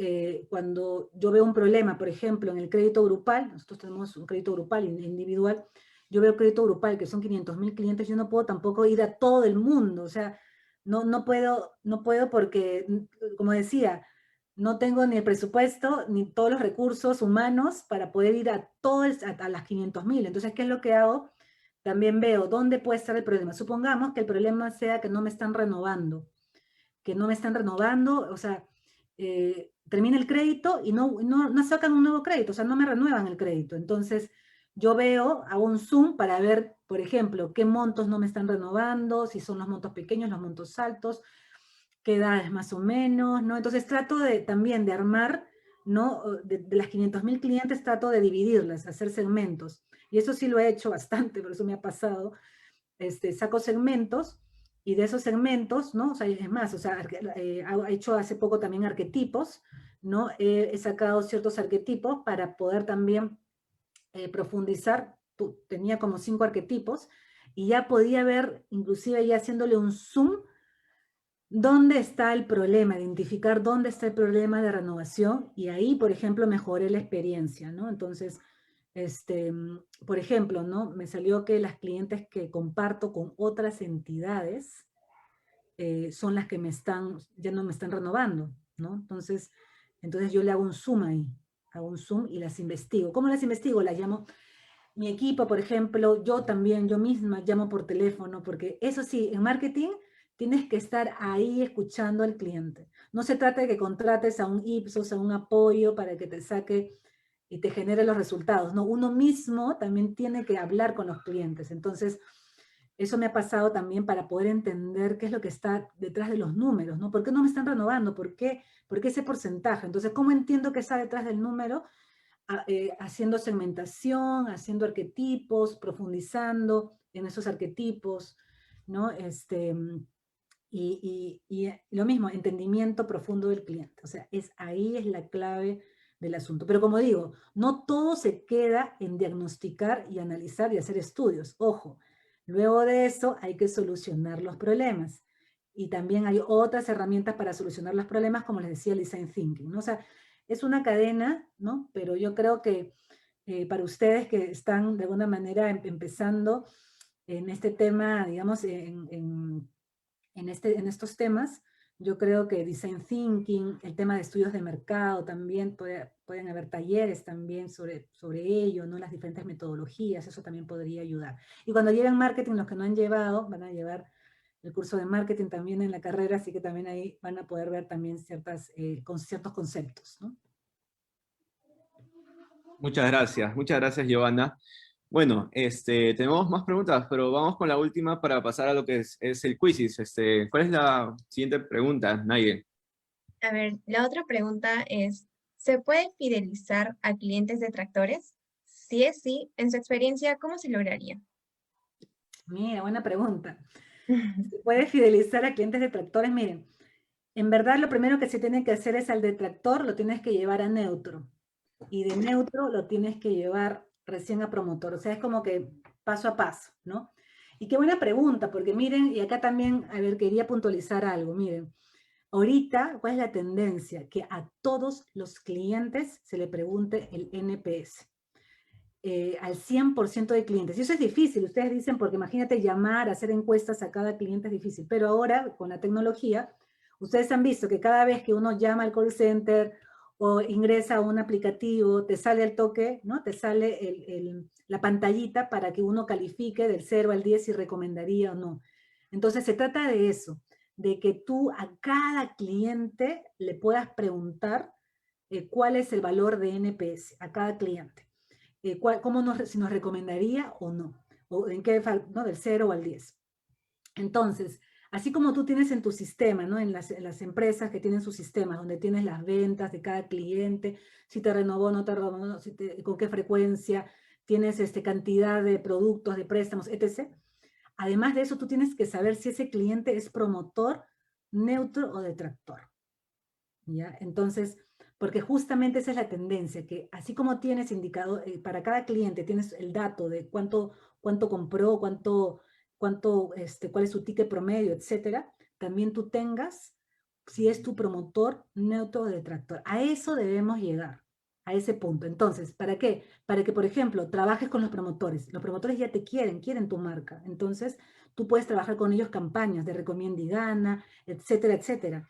cuando yo veo un problema, por ejemplo, en el crédito grupal, nosotros tenemos un crédito grupal individual, yo veo crédito grupal que son 500.000 clientes, yo no puedo tampoco ir a todo el mundo, o sea, no puedo porque, como decía, no tengo ni el presupuesto ni todos los recursos humanos para poder ir a las 500.000. Entonces, ¿qué es lo que hago? También veo dónde puede estar el problema. Supongamos que el problema sea que no me están renovando, o sea, termina el crédito y no sacan un nuevo crédito, o sea, no me renuevan el crédito. Entonces, yo hago un zoom para ver, por ejemplo, qué montos no me están renovando, si son los montos pequeños, los montos altos, qué edades más o menos, ¿no? Entonces trato también de armar, ¿no? De las 500.000 clientes trato de dividirlas, hacer segmentos. Y eso sí lo he hecho bastante, por eso me ha pasado. Saco segmentos y de esos segmentos, ¿no? O sea, es más, o sea, he hecho hace poco también arquetipos, ¿no? He sacado ciertos arquetipos para poder también profundizar. Tenía como 5 arquetipos y ya podía ver, inclusive ya haciéndole un zoom, dónde está el problema, identificar dónde está el problema de renovación y ahí, por ejemplo, mejoré la experiencia, ¿no? Entonces, por ejemplo, ¿no? Me salió que las clientes que comparto con otras entidades son las que ya no me están renovando, ¿no? Entonces yo le hago un zoom ahí, hago un zoom y las investigo. ¿Cómo las investigo? Las llamo. Mi equipo, por ejemplo, yo misma llamo por teléfono, porque eso sí, en marketing tienes que estar ahí escuchando al cliente. No se trata de que contrates a un Ipsos, a un apoyo para que te saque y te genere los resultados. No, uno mismo también tiene que hablar con los clientes. Entonces, Eso me ha pasado también para poder entender qué es lo que está detrás de los números, ¿no? ¿Por qué no me están renovando? ¿Por qué ese porcentaje? Entonces, ¿cómo entiendo qué está detrás del número? Haciendo segmentación, haciendo arquetipos, profundizando en esos arquetipos, ¿no? Y lo mismo, entendimiento profundo del cliente. O sea, ahí es la clave del asunto. Pero como digo, no todo se queda en diagnosticar y analizar y hacer estudios. Ojo, luego de eso hay que solucionar los problemas. Y también hay otras herramientas para solucionar los problemas, como les decía, el design thinking, ¿no? O sea, es una cadena, ¿no? Pero yo creo que para ustedes que están de alguna manera empezando en este tema, digamos, en estos temas, yo creo que design thinking, el tema de estudios de mercado también, pueden haber talleres también sobre ello, ¿no? Las diferentes metodologías, eso también podría ayudar. Y cuando lleven marketing, los que no han llevado, van a llevar el curso de marketing también en la carrera, así que también ahí van a poder ver también ciertos conceptos, ¿no? Muchas gracias, Giovanna. Bueno, tenemos más preguntas, pero vamos con la última para pasar a lo que es el quizzes. ¿Cuál es la siguiente pregunta, Naye? A ver, la otra pregunta es, ¿se puede fidelizar a clientes detractores? Si es sí, en su experiencia, ¿cómo se lograría? Mira, buena pregunta. ¿Se puede fidelizar a clientes detractores? Miren, en verdad lo primero que se tiene que hacer es al detractor, lo tienes que llevar a neutro. Y de neutro lo tienes que llevar recién a promotor. O sea, es como que paso a paso, ¿no? Y qué buena pregunta, porque miren, y acá también, a ver, quería puntualizar algo, miren. Ahorita, ¿cuál es la tendencia? Que a todos los clientes se le pregunte el NPS. Al 100% de clientes. Y eso es difícil, ustedes dicen, porque imagínate llamar, hacer encuestas a cada cliente es difícil. Pero ahora, con la tecnología, ustedes han visto que cada vez que uno llama al call center o ingresa a un aplicativo, te sale el toque, ¿no? Te sale la pantallita para que uno califique del 0 al 10 si recomendaría o no. Entonces se trata de eso, de que tú a cada cliente le puedas preguntar cuál es el valor de NPS, a cada cliente. Si nos recomendaría o no, o en qué, ¿no? Del 0 al 10. Entonces, así como tú tienes en tu sistema, ¿no? En las empresas que tienen sus sistemas, donde tienes las ventas de cada cliente, si te renovó, no te renovó, con qué frecuencia, tienes cantidad de productos, de préstamos, etc. Además de eso, tú tienes que saber si ese cliente es promotor, neutro o detractor. ¿Ya? Entonces, porque justamente esa es la tendencia, que así como tienes indicado, para cada cliente tienes el dato de cuánto compró, cuál es su ticket promedio, etcétera, también tú tengas si es tu promotor, neutro o detractor. A eso debemos llegar, a ese punto. Entonces, ¿para qué? Para que, por ejemplo, trabajes con los promotores. Los promotores ya te quieren tu marca. Entonces, tú puedes trabajar con ellos campañas de recomienda y gana, etcétera, etcétera.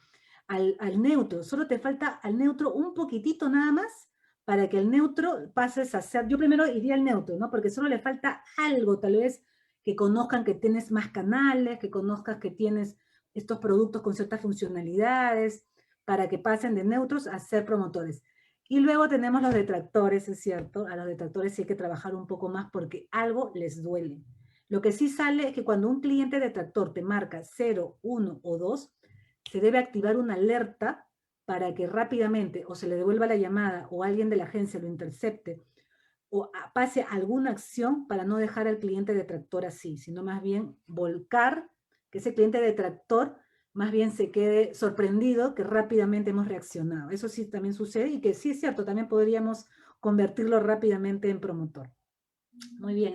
Al neutro, solo te falta al neutro un poquitito nada más para que el neutro pases a ser, yo primero iría al neutro, ¿no? Porque solo le falta algo, tal vez, que conozcan que tienes más canales, que conozcas que tienes estos productos con ciertas funcionalidades, para que pasen de neutros a ser promotores. Y luego tenemos los detractores, es cierto, a los detractores sí hay que trabajar un poco más porque algo les duele. Lo que sí sale es que cuando un cliente detractor te marca 0, 1 o 2, se debe activar una alerta para que rápidamente o se le devuelva la llamada o alguien de la agencia lo intercepte o pase alguna acción para no dejar al cliente detractor así, sino más bien volcar, que ese cliente detractor más bien se quede sorprendido que rápidamente hemos reaccionado. Eso sí también sucede y que sí es cierto, también podríamos convertirlo rápidamente en promotor. Muy bien.